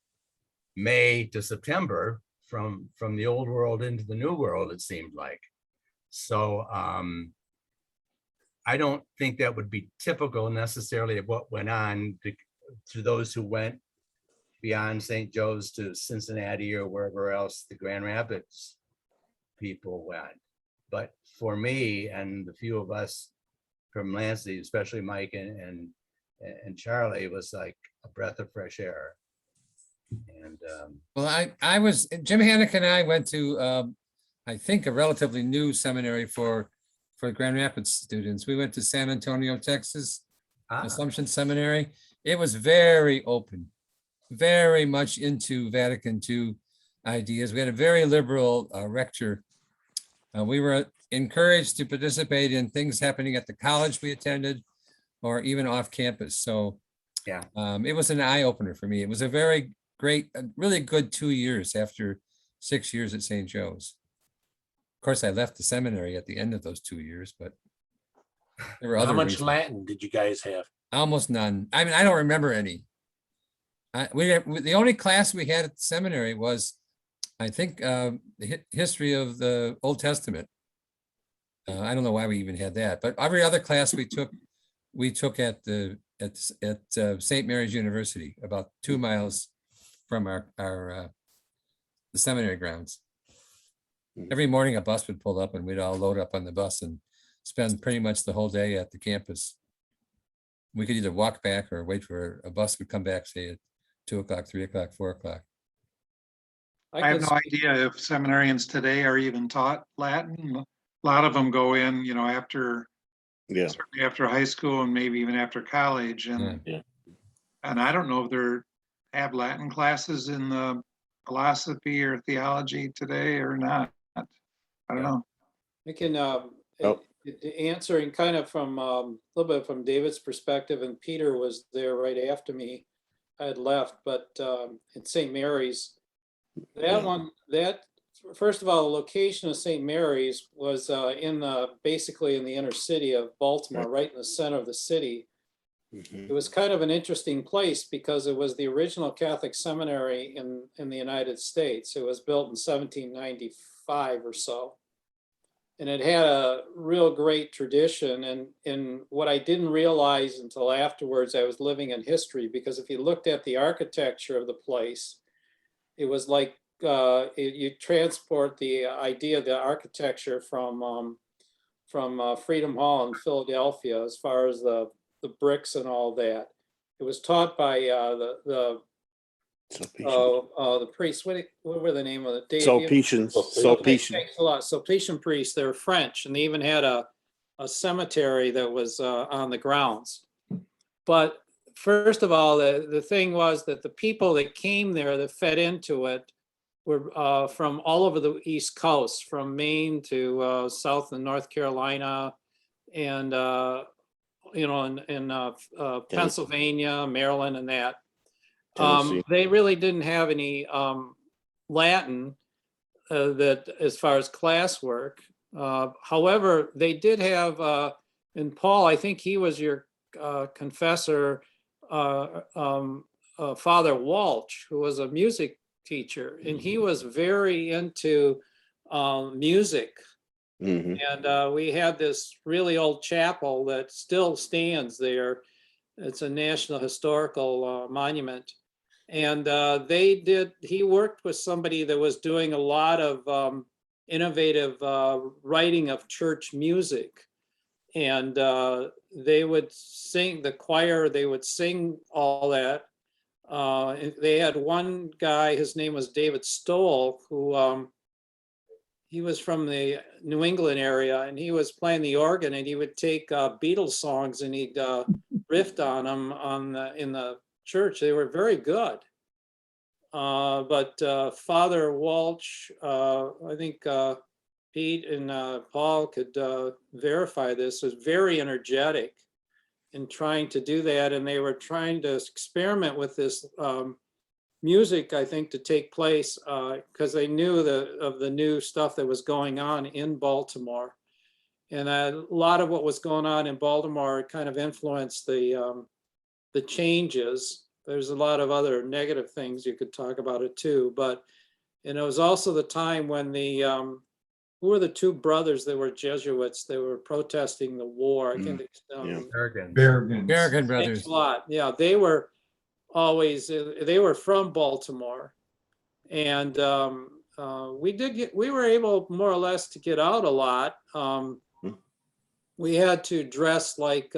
May to September, from the old world into the new world, it seemed like. So I don't think that would be typical necessarily of what went on to those who went beyond St. Joe's to Cincinnati or wherever else the Grand Rapids people went. But for me and the few of us from Lansing, especially Mike and Charlie, it was like a breath of fresh air. And Well, I was, Jim Hannick and I went to, I think, a relatively new seminary for Grand Rapids students. We went to San Antonio, Texas, Assumption Seminary. It was very open, very much into Vatican II ideas. We had a very liberal rector. We were encouraged to participate in things happening at the college we attended or even off campus. So yeah, it was an eye opener for me. It was a very great, really good 2 years after 6 years at St. Joe's. Of course, I left the seminary at the end of those 2 years, but there were other How much reasons. Latin did you guys have? Almost none. I mean, I don't remember any. The only class we had at the seminary was, I think, the history of the Old Testament. I don't know why we even had that, but every other class we took at St. Mary's University, about 2 miles from the seminary grounds. Every morning a bus would pull up and we'd all load up on the bus and spend pretty much the whole day at the campus. We could either walk back or wait for a bus would come back, say at 2 o'clock, 3 o'clock, 4 o'clock. I have no idea if seminarians today are even taught Latin. A lot of them go in, you know, after, certainly after high school and maybe even after college. And and I don't know if they have Latin classes in the philosophy or theology today or not. I don't know. I can answering kind of from a little bit from David's perspective, and Peter was there right after me. I had left, but in St. Mary's, that first of all, the location of St. Mary's was basically in the inner city of Baltimore, right in the center of the city. It was kind of an interesting place because it was the original Catholic seminary in the United States. It was built in 1795 or so. And it had a real great tradition. And what I didn't realize until afterwards, I was living in history, because if you looked at the architecture of the place, it was like you transport the idea of the architecture from Freedom Hall in Philadelphia, as far as the bricks and all that. It was taught by the priests. What were the name of the Sulpicians. Thanks a lot. Sulpician priests. They're French, and they even had a cemetery that was on the grounds. But first of all, the thing was that the people that came there that fed into it were from all over the East Coast, from Maine to South and North Carolina, and you know, in Pennsylvania, Maryland, and that. They really didn't have any Latin that as far as classwork. However, they did have, and Paul, I think he was your confessor, Father Walsh, who was a music teacher, and he was very into music. And we had this really old chapel that still stands there. It's a National Historical Monument. And he worked with somebody that was doing a lot of innovative writing of church music. And they would sing, the choir, they would sing all that. They had one guy, his name was David Stoll, who he was from the New England area, and he was playing the organ, and he would take Beatles songs and he'd riff on them in the church. They were very good. But Father Walsh, I think Pete and Paul could verify this, was very energetic in trying to do that. And they were trying to experiment with this music, I think, to take place because they knew of the new stuff that was going on in Baltimore. And a lot of what was going on in Baltimore kind of influenced the changes. There's a lot of other negative things you could talk about it too, but and it was also the time when the who were the two brothers that were Jesuits? They were protesting the war. I can't. Berrigan Thanks brothers. a lot. Yeah, they were always. They were from Baltimore, and we were able more or less to get out a lot. We had to dress like.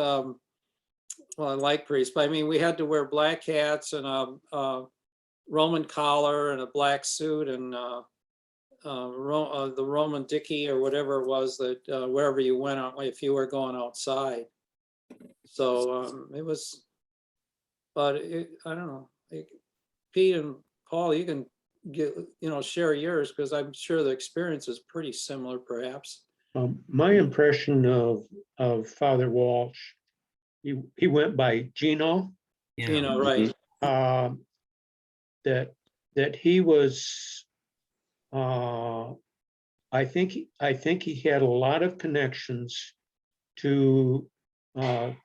Well, like priests, but I mean, we had to wear black hats and a Roman collar and a black suit and the Roman dicky or whatever it was that wherever you went out, if you were going outside. So it was, but I don't know. Pete and Paul, you can share yours because I'm sure the experience is pretty similar, perhaps. My impression of Father Walsh. He went by Gino. Right. That he was. I think he had a lot of connections to the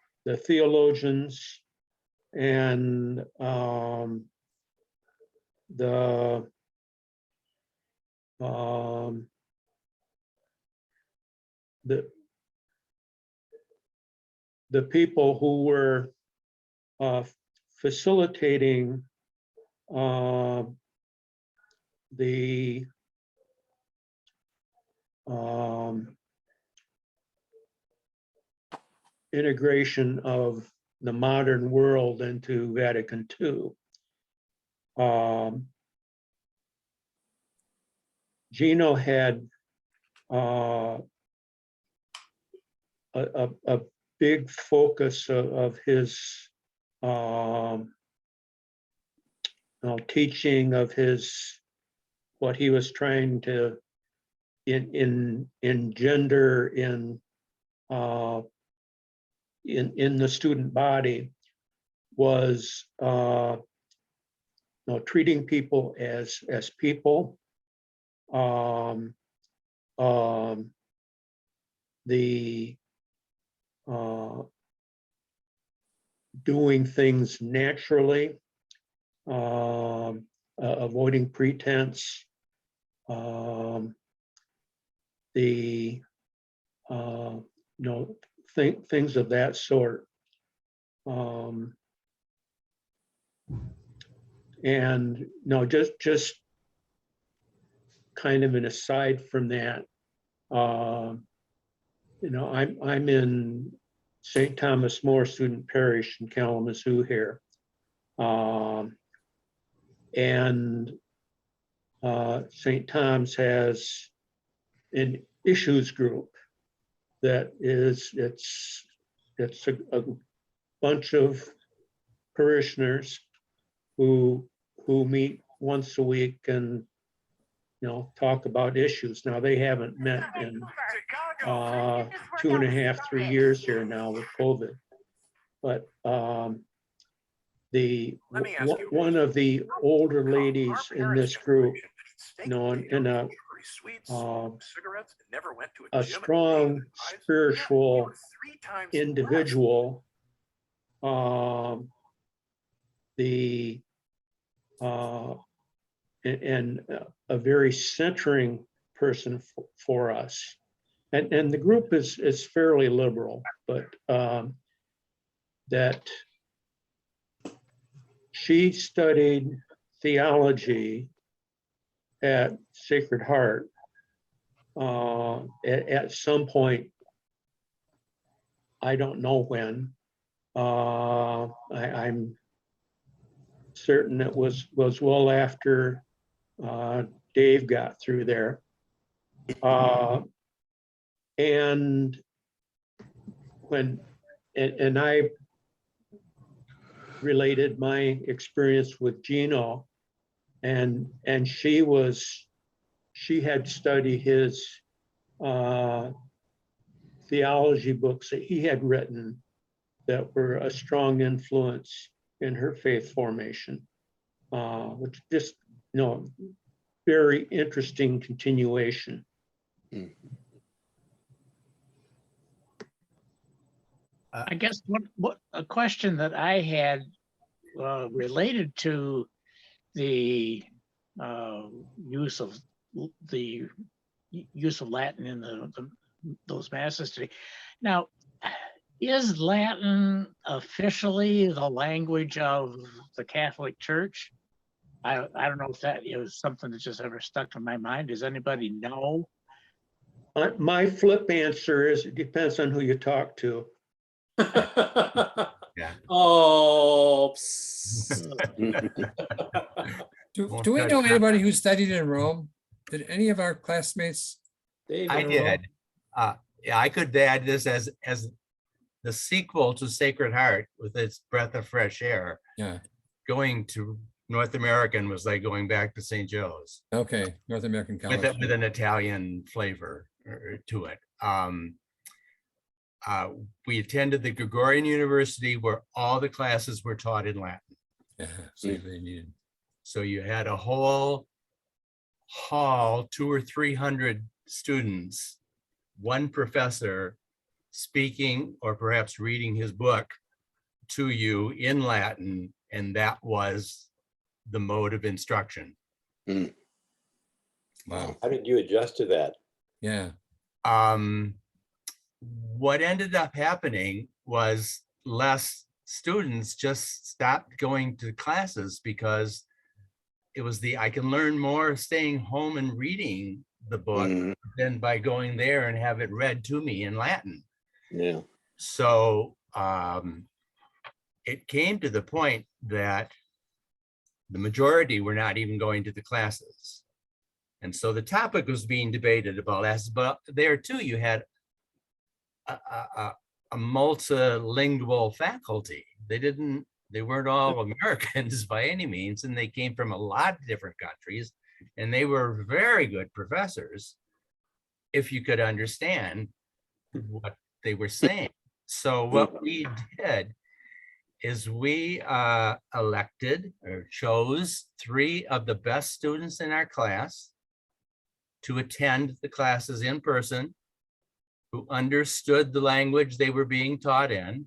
theologians and the people who were facilitating the integration of the modern world into Vatican II. Gino had a big focus of his teaching, of his what he was trying to engender in the student body was treating people as people. Doing things naturally, avoiding pretense, things of that sort. And no, just kind of an aside from that, I'm in St. Thomas More Student Parish in Kalamazoo here. And St. Tom's has an issues group that it's a bunch of parishioners who meet once a week and talk about issues. Now they haven't met in 2.5, 3 years here now with COVID, but one of the older ladies in this group, in a strong spiritual individual, the and a very centering person for us. And the group is fairly liberal, but that she studied theology at Sacred Heart at some point. I don't know when. I'm certain it was well after Dave got through there. And I related my experience with Gino, and she had studied his theology books that he had written that were a strong influence in her faith formation, which just, very interesting continuation. I guess what a question that I had related to the use of Latin in those masses today. Now, is Latin officially the language of the Catholic Church? I don't know if that is something that just ever stuck in my mind. Does anybody know? My flip answer is it depends on who you talk to. Yeah. Oh. Do we know anybody who studied in Rome? Did any of our classmates? I did. Yeah, I could add this as the sequel to Sacred Heart with its breath of fresh air. Yeah. Going to North American was like going back to St. Joe's. Okay, North American College. With an Italian flavor to it. We attended the Gregorian University where all the classes were taught in Latin. Yeah, so they needed. So you had a whole hall, 200 or 300 students, one professor speaking or perhaps reading his book to you in Latin, and that was the mode of instruction. Wow. How did you adjust to that? Yeah. What ended up happening was less students just stopped going to classes because it was I can learn more staying home and reading the book than by going there and have it read to me in Latin. Yeah. So it came to the point that the majority were not even going to the classes. And so the topic was being debated about us, but there too, you had a multilingual faculty. They weren't all Americans by any means, and they came from a lot of different countries, and they were very good professors if you could understand what they were saying. So what we did is we elected or chose 3 of the best students in our class to attend the classes in person, who understood the language they were being taught in.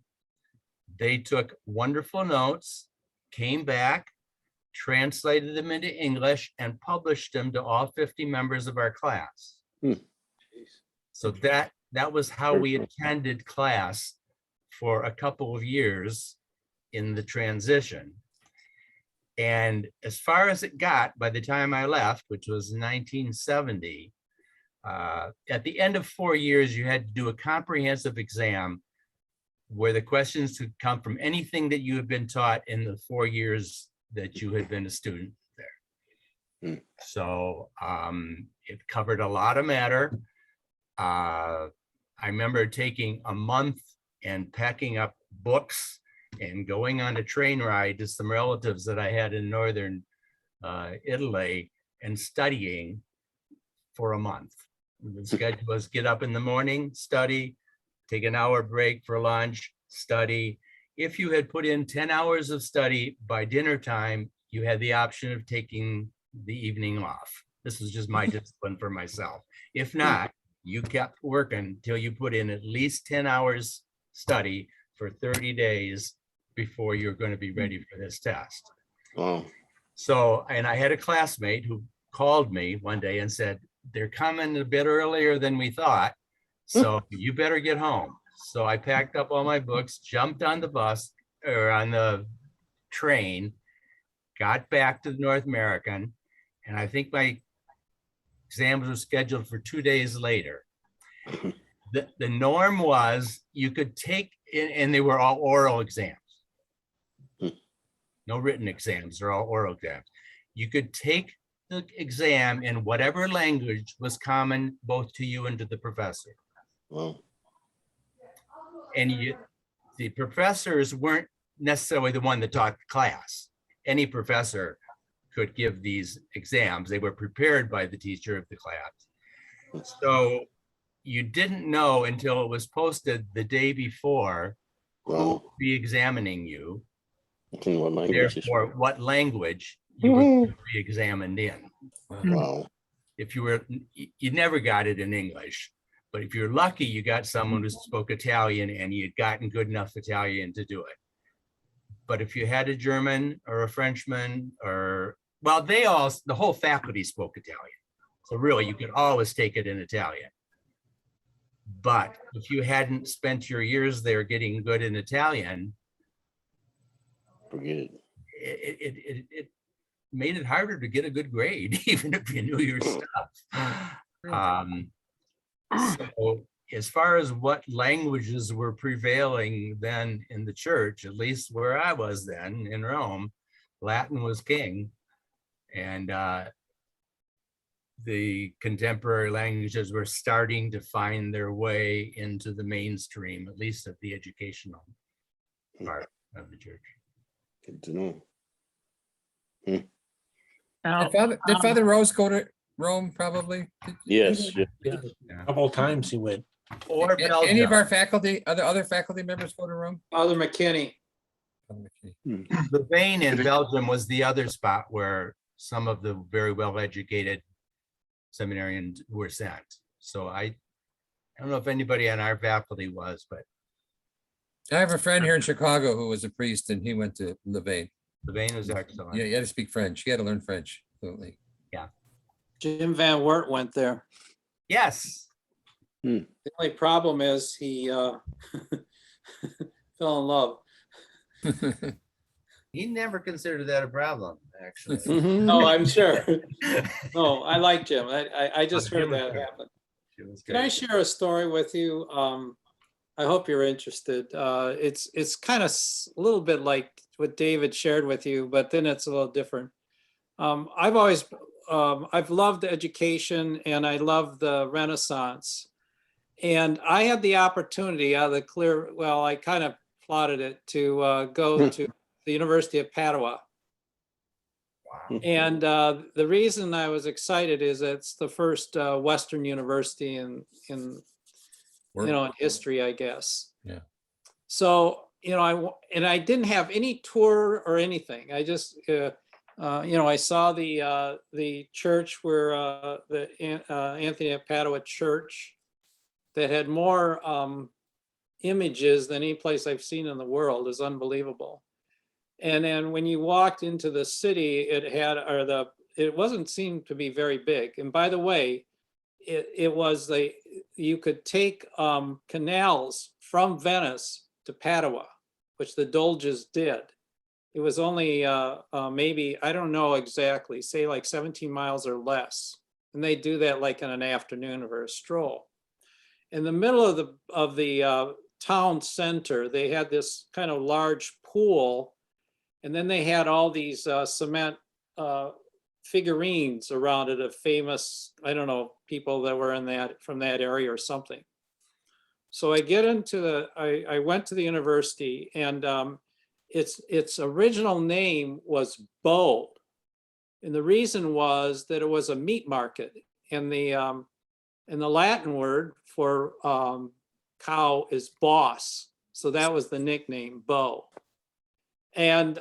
They took wonderful notes, came back, translated them into English, and published them to all 50 members of our class. So that was how we attended class for a couple of years in the transition. And as far as it got, by the time I left, which was 1970, at the end of 4 years, you had to do a comprehensive exam where the questions could come from anything that you had been taught in the 4 years that you had been a student there. So it covered a lot of matter. I remember taking a month and packing up books and going on a train ride to some relatives that I had in northern Italy and studying for a month. The schedule was get up in the morning, study, take an hour break for lunch, study. If you had put in 10 hours of study by dinner time, you had the option of taking the evening off. This was just my discipline for myself. If not, you kept working until you put in at least 10 hours study for 30 days before you're going to be ready for this test. Wow. So, and I had a classmate who called me one day and said, they're coming a bit earlier than we thought, so you better get home. So I packed up all my books, jumped on the bus or on the train, got back to the North American, and I think my exams were scheduled for 2 days later. The norm was you could take, and they were all oral exams. No written exams, they're all oral exams. You could take the exam in whatever language was common both to you and to the professor. Wow. And the professors weren't necessarily the one that taught the class. Any professor could give these exams. They were prepared by the teacher of the class. So you didn't know until it was posted the day before who would be examining you. What language? Therefore, what language you were going to be examined in. Wow. If you were, you never got it in English, but if you're lucky, you got someone who spoke Italian and you'd gotten good enough Italian to do it. But if you had a German or a Frenchman or, well, the whole faculty spoke Italian. So really, you could always take it in Italian. But if you hadn't spent your years there getting good in Italian, forget it. It made it harder to get a good grade, even if you knew your stuff. So as far as what languages were prevailing then in the church, at least where I was then in Rome, Latin was king. And the contemporary languages were starting to find their way into the mainstream, at least of the educational part of the church. Good to know. Did Father Rose go to Rome probably? Yes. Yeah, a couple of times he went. Or Any of our faculty, other faculty members go to Rome? Father McKinney. Louvain in Belgium was the other spot where some of the very well-educated seminarians were sent. So I don't know if anybody on our faculty was, but I have a friend here in Chicago who was a priest and he went to Louvain. Louvain was excellent. Yeah, you had to speak French. You had to learn French fluently. Yeah. Jim Van Wert went there. Yes. The only problem is he fell in love. He never considered that a problem, actually. No, I'm sure. No, I like Jim. I just heard that happen. Can I share a story with you? I hope you're interested. It's kind of a little bit like what David shared with you, but then it's a little different. I've loved education and I love the Renaissance. And I had the opportunity out of the clear, well, I kind of plotted it to go to the University of Padua. Wow. And the reason I was excited is it's the first Western university in history, I guess. Yeah. So, I didn't have any tour or anything. I just, I saw the church where the Anthony of Padua Church that had more images than any place I've seen in the world is unbelievable. And then when you walked into the city, it wasn't seemed to be very big. And by the way, you could take canals from Venice to Padua, which the Doges did. It was only maybe, I don't know exactly, say like 17 miles or less. And they do that like in an afternoon or a stroll. In the middle of the town center, they had this kind of large pool, and then they had all these cement figurines around it of famous, I don't know, people that were from that area or something. So I went to the university, and its original name was Bow. And the reason was that it was a meat market, and the Latin word for cow is boss. So that was the nickname, Bow. And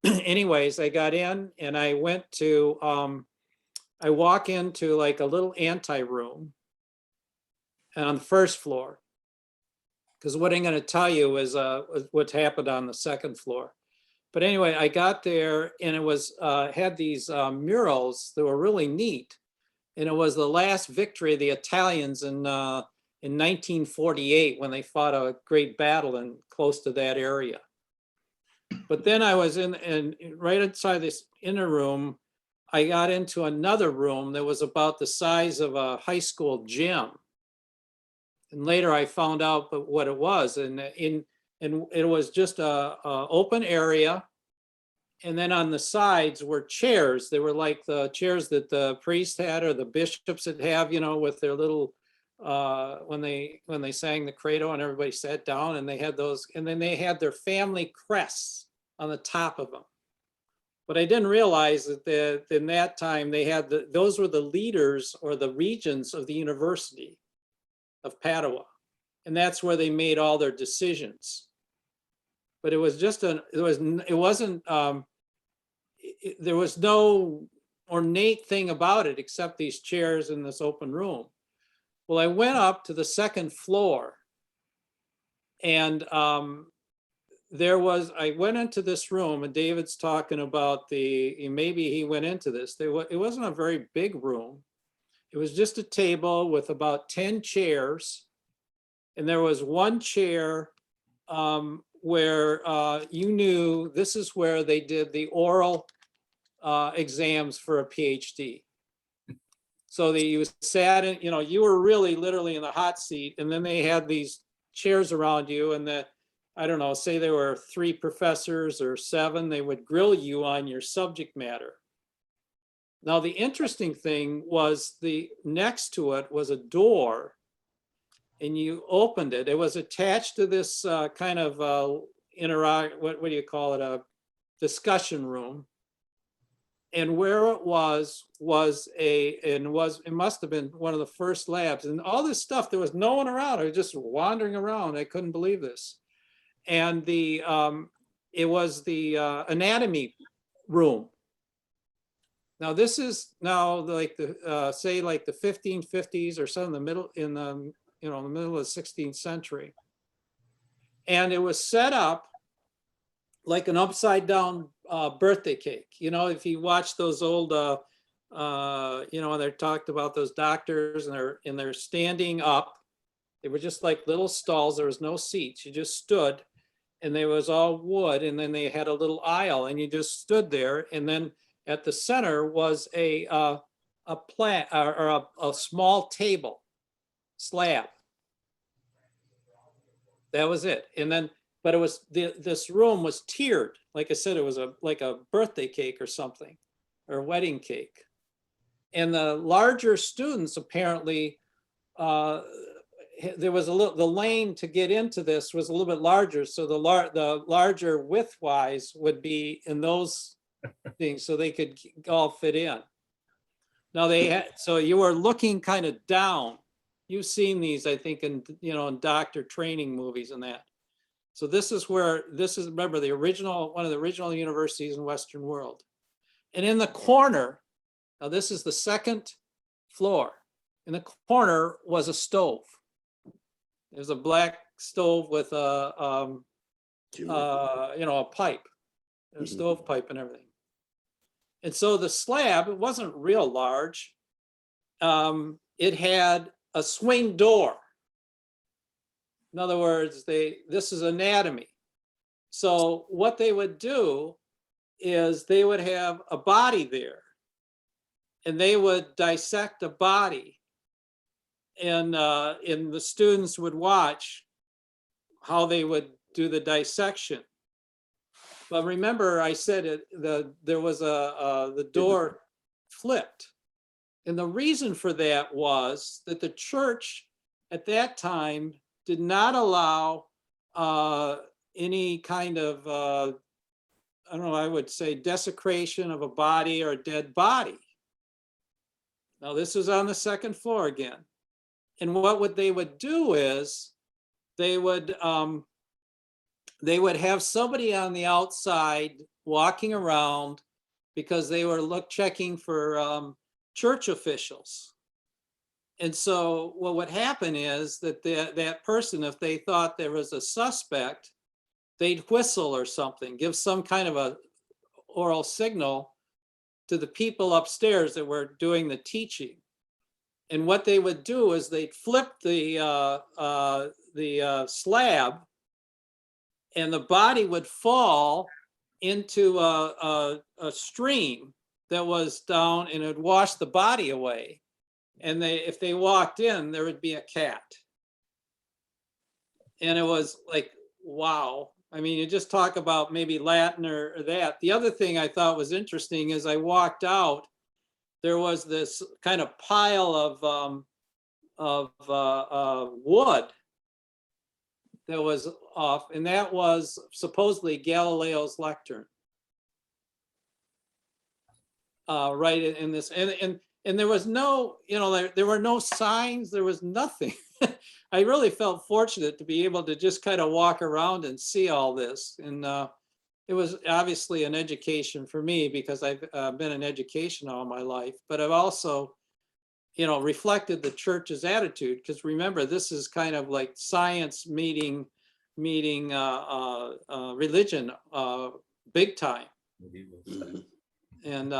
anyways, I got in and I went to, I walk into like a little anteroom on the first floor. Because what I'm going to tell you is what happened on the second floor. But anyway, I got there and it was had these murals that were really neat. And it was the last victory of the Italians in 1948 when they fought a great battle in close to that area. But then I was in right inside this inner room, I got into another room that was about the size of a high school gym. And later I found out what it was. And it was just a open area. And then on the sides were chairs. They were like the chairs that the priest had or the bishops would have, you know, with their little, when they sang the credo and everybody sat down, and they had those, and then they had their family crests on the top of them. But I didn't realize that in that time they had those were the leaders or the regents of the University of Padua. And that's where they made all their decisions. But it was just there was no ornate thing about it except these chairs in this open room. Well, I went up to the second floor, and I went into this room, and David's talking about maybe he went into this. It wasn't a very big room. It was just a table with about 10 chairs. And there was one chair where you knew this is where they did the oral exams for a PhD. So that you sat in, you know, you were really literally in the hot seat, and then they had these chairs around you, and I don't know, say there were 3 professors or 7, they would grill you on your subject matter. Now, the interesting thing was next to it was a door, and you opened it. It was attached to this kind of what do you call it? A discussion room. And where it was it must have been one of the first labs. And all this stuff, there was no one around. I was just wandering around. I couldn't believe this. And it was the anatomy room. Now this is like say like the 1550s or so, in the middle in the middle of the 16th century. And it was set up like an upside down birthday cake. You know, if you watch those old when they talked about those doctors and they're standing up, they were just like little stalls. There was no seats. You just stood, and there was all wood, and then they had a little aisle, and you just stood there. And then at the center was a plant or a small table slab. That was it. And then, but it was this room was tiered. Like I said, it was like a birthday cake or something, or a wedding cake. And the larger students apparently, there was the lane to get into this was a little bit larger. So the larger width-wise would be in those things, so they could all fit in. Now so you were looking kind of down. You've seen these, I think, in doctor training movies and that. So this is remember one of the original universities in Western world. And in the corner, now this is the second floor. In the corner was a stove. There's a black stove with a pipe, a stove pipe and everything. And so the slab, it wasn't real large. It had a swing door. In other words, this is anatomy. So what they would do is they would have a body there, and they would dissect a body, and the students would watch how they would do the dissection. But remember, I said there was the door flipped. And the reason for that was that the church at that time did not allow any kind of, I would say desecration of a body or a dead body. Now this was on the second floor again. And what they would do is they would have somebody on the outside walking around, because they were checking for church officials. And so what would happen is that that person, if they thought there was a suspect, they'd whistle or something, give some kind of a oral signal to the people upstairs that were doing the teaching. And what they would do is they'd flip the slab, and the body would fall into a stream that was down, and it would wash the body away. And if they walked in, there would be a cat. And it was like, wow. I mean, you just talk about maybe Latin or that. The other thing I thought was interesting is I walked out, there was this kind of pile of wood that was off, and that was supposedly Galileo's lectern. Right in this, and there was no, there were no signs, there was nothing. I really felt fortunate to be able to just kind of walk around and see all this. And it was obviously an education for me because I've been in education all my life, but I've also, reflected the church's attitude, because remember, this is kind of like science meeting religion big time. And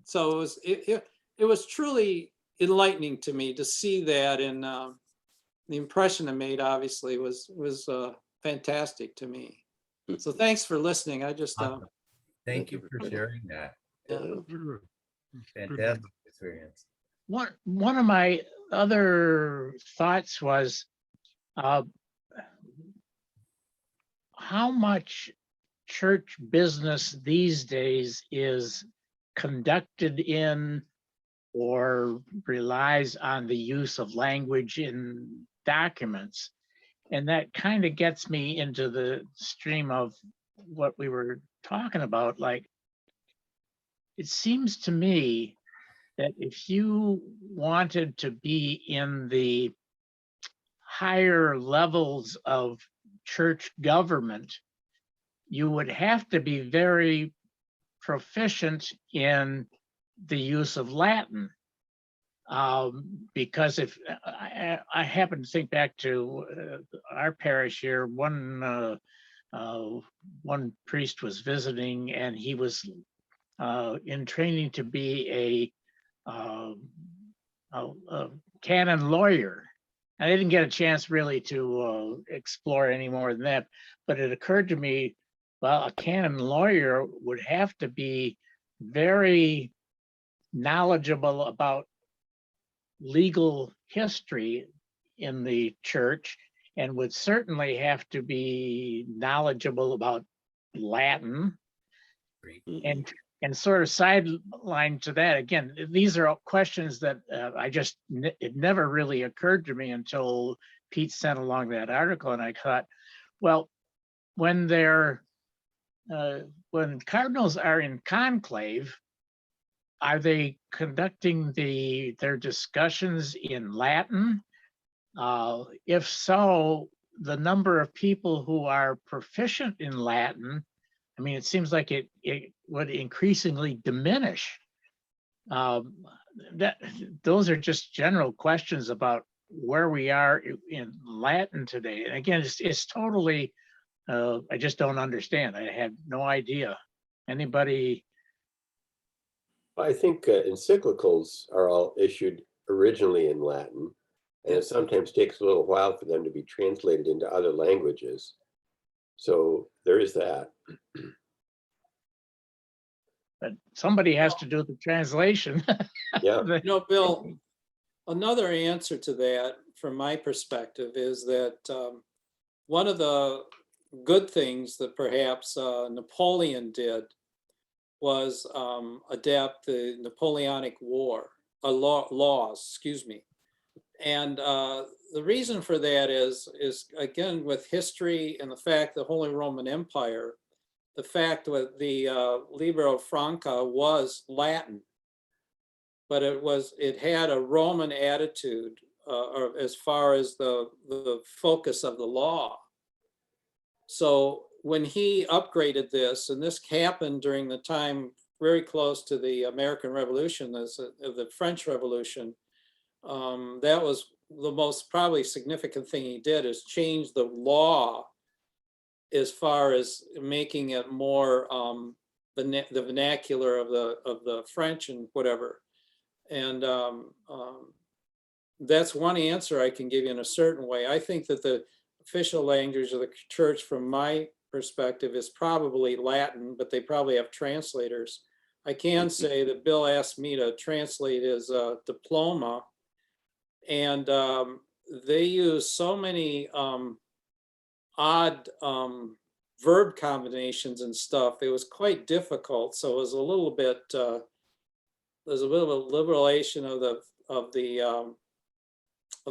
so it was truly enlightening to me to see that, and the impression it made obviously was fantastic to me. So thanks for listening. I just Awesome. Thank you for sharing that. Fantastic experience. One of my other thoughts was how much church business these days is conducted in or relies on the use of language in documents. And that kind of gets me into the stream of what we were talking about. Like, it seems to me that if you wanted to be in the higher levels of church government, you would have to be very proficient in the use of Latin. Because if I happen to think back to our parish here, one priest was visiting, and he was in training to be a canon lawyer. I didn't get a chance really to explore any more than that, but it occurred to me, well, a canon lawyer would have to be very knowledgeable about legal history in the church, and would certainly have to be knowledgeable about Latin. And sort of sideline to that, again, these are questions that it never really occurred to me until Pete sent along that article, and I thought, well, when cardinals are in conclave, are they conducting their discussions in Latin? If so, the number of people who are proficient in Latin, I mean, it seems like it would increasingly diminish. Those are just general questions about where we are in Latin today. And again, it's totally, I just don't understand. I have no idea. Anybody? I think encyclicals are all issued originally in Latin, and it sometimes takes a little while for them to be translated into other languages. So there is that. But somebody has to do the translation. Yeah. Bill, another answer to that from my perspective is that one of the good things that perhaps Napoleon did was adapt the Napoleonic laws, excuse me. And the reason for that is again, with history and the fact the Holy Roman Empire, the fact that the Libro Franca was Latin, but it had a Roman attitude as far as the focus of the law. So when he upgraded this, and this happened during the time very close to the American Revolution, the French Revolution, that was the most probably significant thing he did, is change the law as far as making it more the vernacular of the French and whatever. And that's one answer I can give you in a certain way. I think that the official language of the church, from my perspective, is probably Latin, but they probably have translators. I can say that Bill asked me to translate his diploma, and they use so many odd verb combinations and stuff. It was quite difficult. So it was a little bit, there's a bit of a liberation of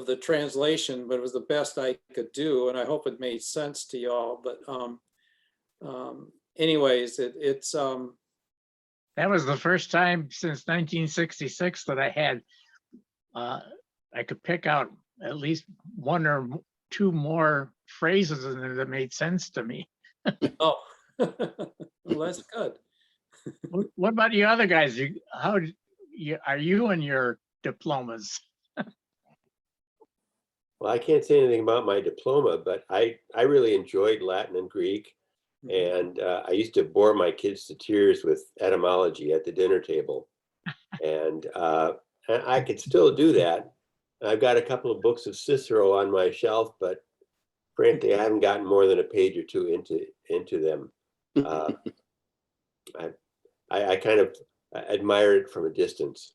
the translation, but it was the best I could do, and I hope it made sense to y'all. But anyways, it's That was the first time since 1966 that I had, I could pick out at least one or two more phrases in there that made sense to me. oh, well, that's good. What about you other guys? How are you and your diplomas? Well, I can't say anything about my diploma, but I really enjoyed Latin and Greek. And I used to bore my kids to tears with etymology at the dinner table. And I could still do that. I've got a couple of books of Cicero on my shelf, but frankly, I haven't gotten more than a page or two into them. I kind of admire it from a distance.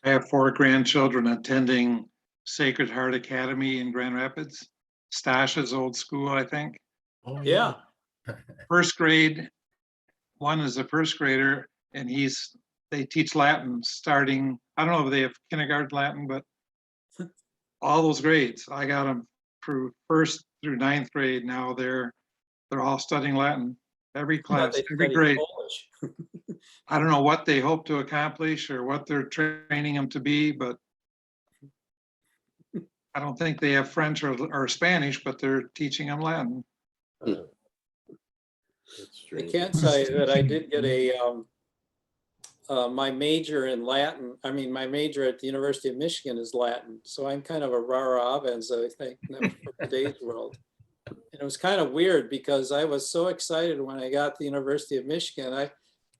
I have 4 grandchildren attending Sacred Heart Academy in Grand Rapids, Stas's old school, I think. Oh, Yeah. First grade, one is a first grader, and they teach Latin starting, I don't know if they have kindergarten Latin, but all those grades, I got them through 1st through 9th grade. Now they're all studying Latin, every class, every grade. I don't know what they hope to accomplish or what they're training them to be, but I don't think they have French or Spanish, but they're teaching them Latin. I can't tell you that I did get my major in Latin. I mean, my major at the University of Michigan is Latin. So I'm kind of a rara aves, I think, for today's world. And it was kind of weird because I was so excited when I got to the University of Michigan.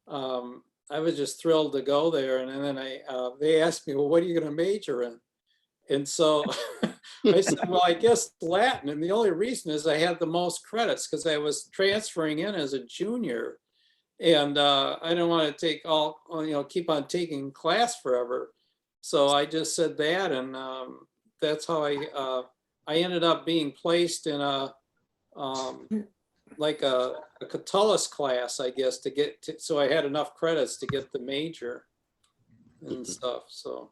I was just thrilled to go there. And then they asked me, well, what are you going to major in? And so I said, well, I guess Latin. And the only reason is I had the most credits because I was transferring in as a junior. And I didn't want to take keep on taking class forever. So I just said that. And that's how I ended up being placed in a Catullus class, I guess, so I had enough credits to get the major and stuff. So.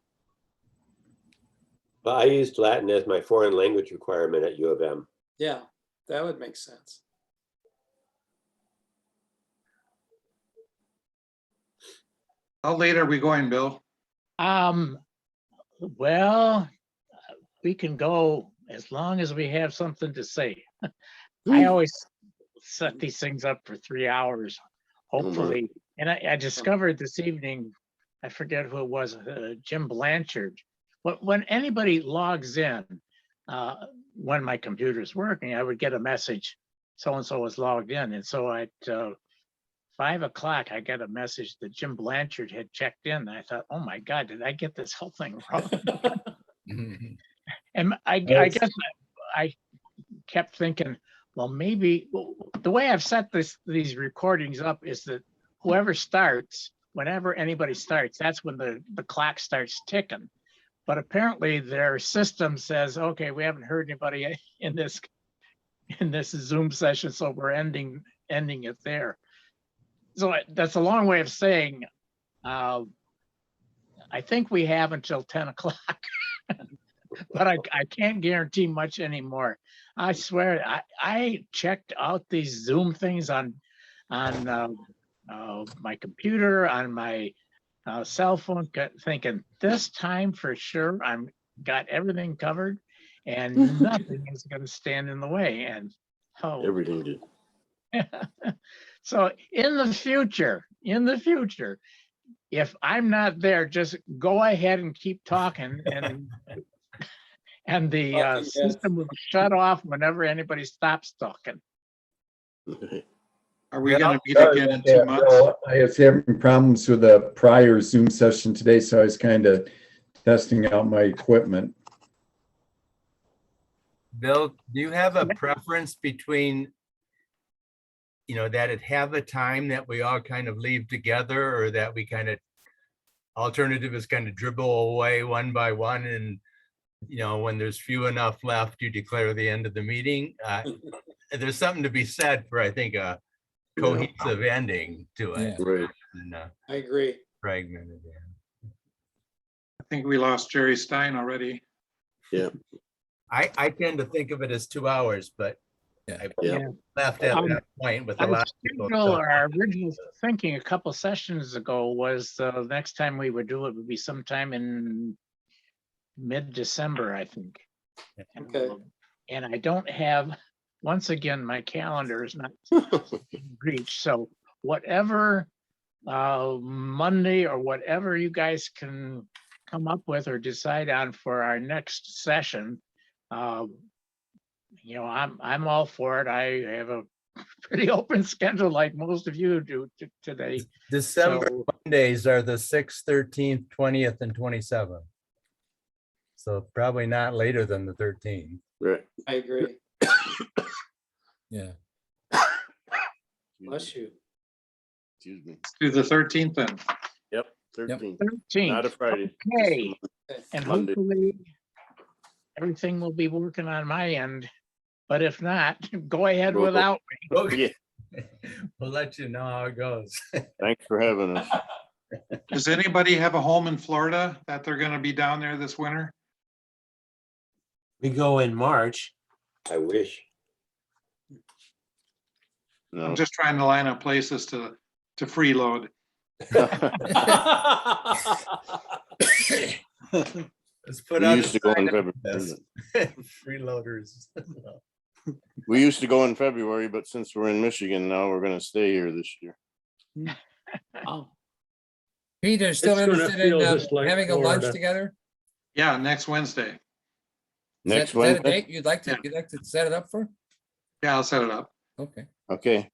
Well, I used Latin as my foreign language requirement at U of M. Yeah, that would make sense. How late are we going, Bill? Well, we can go as long as we have something to say. I always set these things up for 3 hours, hopefully. And I discovered this evening, I forget who it was, Jim Blanchard. When anybody logs in, when my computer's working, I would get a message, so-and-so was logged in. And so at 5 o'clock, I got a message that Jim Blanchard had checked in. And I thought, oh my God, did I get this whole thing wrong? And I guess I kept thinking, well, maybe the way I've set these recordings up is that whoever starts, whenever anybody starts, that's when the clock starts ticking. But apparently their system says, okay, we haven't heard anybody in this Zoom session, so we're ending it there. So that's a long way of saying, I think we have until 10 o'clock, but I can't guarantee much anymore. I swear, I checked out these Zoom things on my computer, on my cell phone, thinking this time for sure I'm got everything covered and nothing is going to stand in the way. And Everything did. so in the future, if I'm not there, just go ahead and keep talking and the Talking heads. system will shut off whenever anybody stops talking. Are we gonna meet Sorry again in about 2 that, months? Bill. I was having problems with a prior Zoom session today, so I was kind of testing out my equipment. Bill, do you have a preference between, that it have a time that we all kind of leave together, or that we kind of, alternative is kind of dribble away one by one, and, when there's few enough left, you declare the end of the meeting? There's something to be said for, I think, a cohesive ending to it. Yeah. Right. And, I agree. fragmented. I think we lost Jerry Stein already. Yeah. I tend to think of it as 2 hours, but Yeah. I Yeah. left at that point with a lot of people. Our original thinking a couple sessions ago was the next time we would do it would be sometime in mid-December, I think. Okay. And I don't have, once again, my calendar is not in reach. So whatever Monday or whatever you guys can come up with or decide on for our next session, I'm all for it. I have a pretty open schedule like most of you do today. December So- Mondays are the 6th, 13th, 20th, and 27th. So probably not later than the 13th. Right. I agree. Yeah. Bless you. Excuse me. Do the 13th then. Yep. 13th. 13th. Not a Friday. Okay, and Monday. hopefully everything will be working on my end. But if not, go ahead Well, without me. Okay. We'll let you know how it goes. Thanks for having us. Does anybody have a home in Florida that they're gonna be down there this winter? We go in March. I wish. No. I'm just trying to line up places to freeload. Let's put We out used to go in February. freeloaders. We used to go in February, but since we're in Michigan now, we're gonna stay here this year. Oh, Peter, still It's gonna interested in feel just like having a lunch Florida. together? Yeah, next Wednesday. Next Is that a Wednesday? date you'd like to set it up for? Yeah, I'll set it up. Okay. Okay.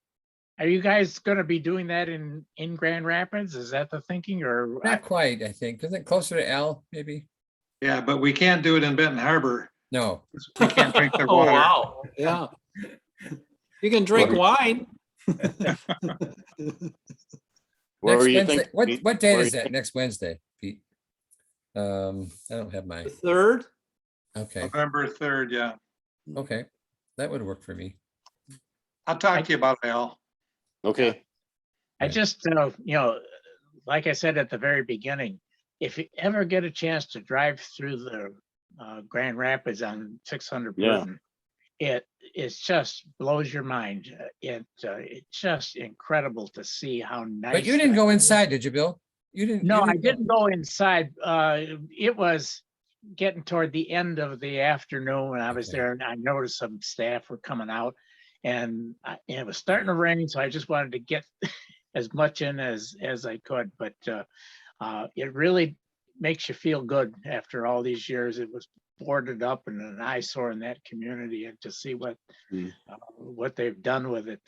Are you guys gonna be doing that in Grand Rapids? Is that the thinking or? Not quite, I think. Isn't it closer to Al, maybe? Yeah, but we can't do it in Benton Harbor. No. We can't drink their oh, water. wow. Yeah. You can drink wine. Where Next were you Wednesday, thinking? what Pete? date Where is you that? think- Next Wednesday, Pete? I don't have my, The 3rd. okay, November 3rd, yeah. okay. That would work for me. I'll talk to you about it, Al. Okay. I just, like I said at the very beginning, if you ever get a chance to drive through the Grand Rapids on 600 Yeah. Burton, it just blows your mind. It's just incredible to see how nice. But you didn't that go is. inside, did you, Bill? You didn't? No, you I go- didn't go inside. It was getting toward the end of the afternoon when I was Okay. there, and I noticed some staff were coming out, and it was starting to rain, so I just wanted to get as much in as I could. But it really makes you feel good after all these years. It was boarded up and an eyesore in that community, and to see what they've done with it.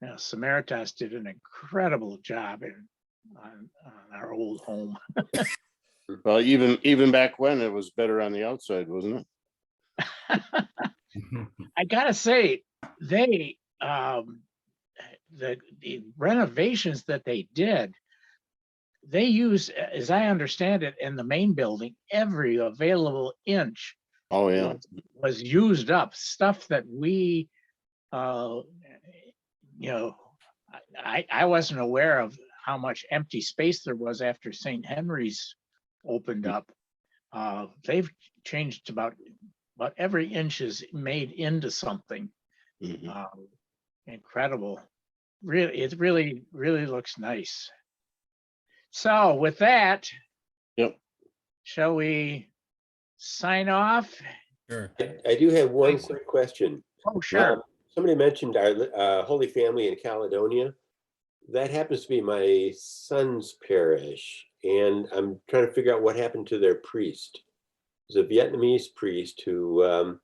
Samaritas did an incredible job on our old home. Well, even back when it was better on the outside, wasn't it? I gotta say, the renovations that they did, they used, as I understand it, in the main building, every available inch Oh, yeah. was used up. Stuff that we, I wasn't aware of how much empty space there was after St. Henry's opened up. They've changed about every inch is made into something. Incredible. Really, it really looks nice. So with that, Yep. shall we sign off? Sure. I do have one quick question. Oh, sure. Somebody mentioned our Holy Family in Caledonia. that happens to be my son's parish, and I'm trying to figure out what happened to their priest. It was a Vietnamese priest who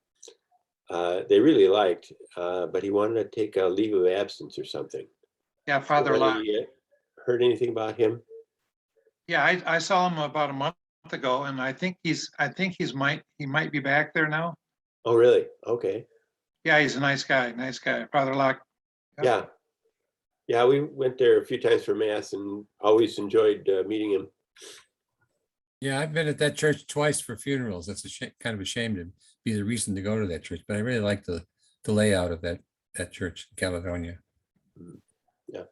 they really liked, but he wanted to take a leave of absence or something. Yeah, Father Locke. Heard anything about him? Yeah, I saw him about a month ago, and I think he might be back there now. Oh, really? Okay. Yeah, he's a nice guy, Father Locke. Yeah. Yeah, we went there a few times for mass and always enjoyed meeting him. Yeah, I've been at that church twice for funerals. That's kind of a shame to be the reason to go to that church, but I really like the layout of that church in Caledonia. Yeah.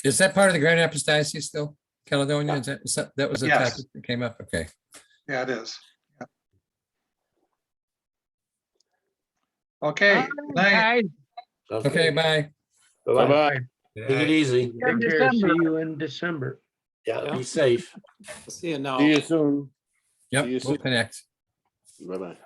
Is that part of the Grand Rapids Diocese still? Caledonia? Yeah. That was a Yes. topic that came up? Okay. Yeah, it is. Yeah. Okay. Good night. Guys, Okay, bye. Bye-bye. Bye-bye. Take it easy. Take care. See December. you in December. Yeah. Be safe. See you now. See you soon. Yep, See you we'll soon. connect. Bye-bye.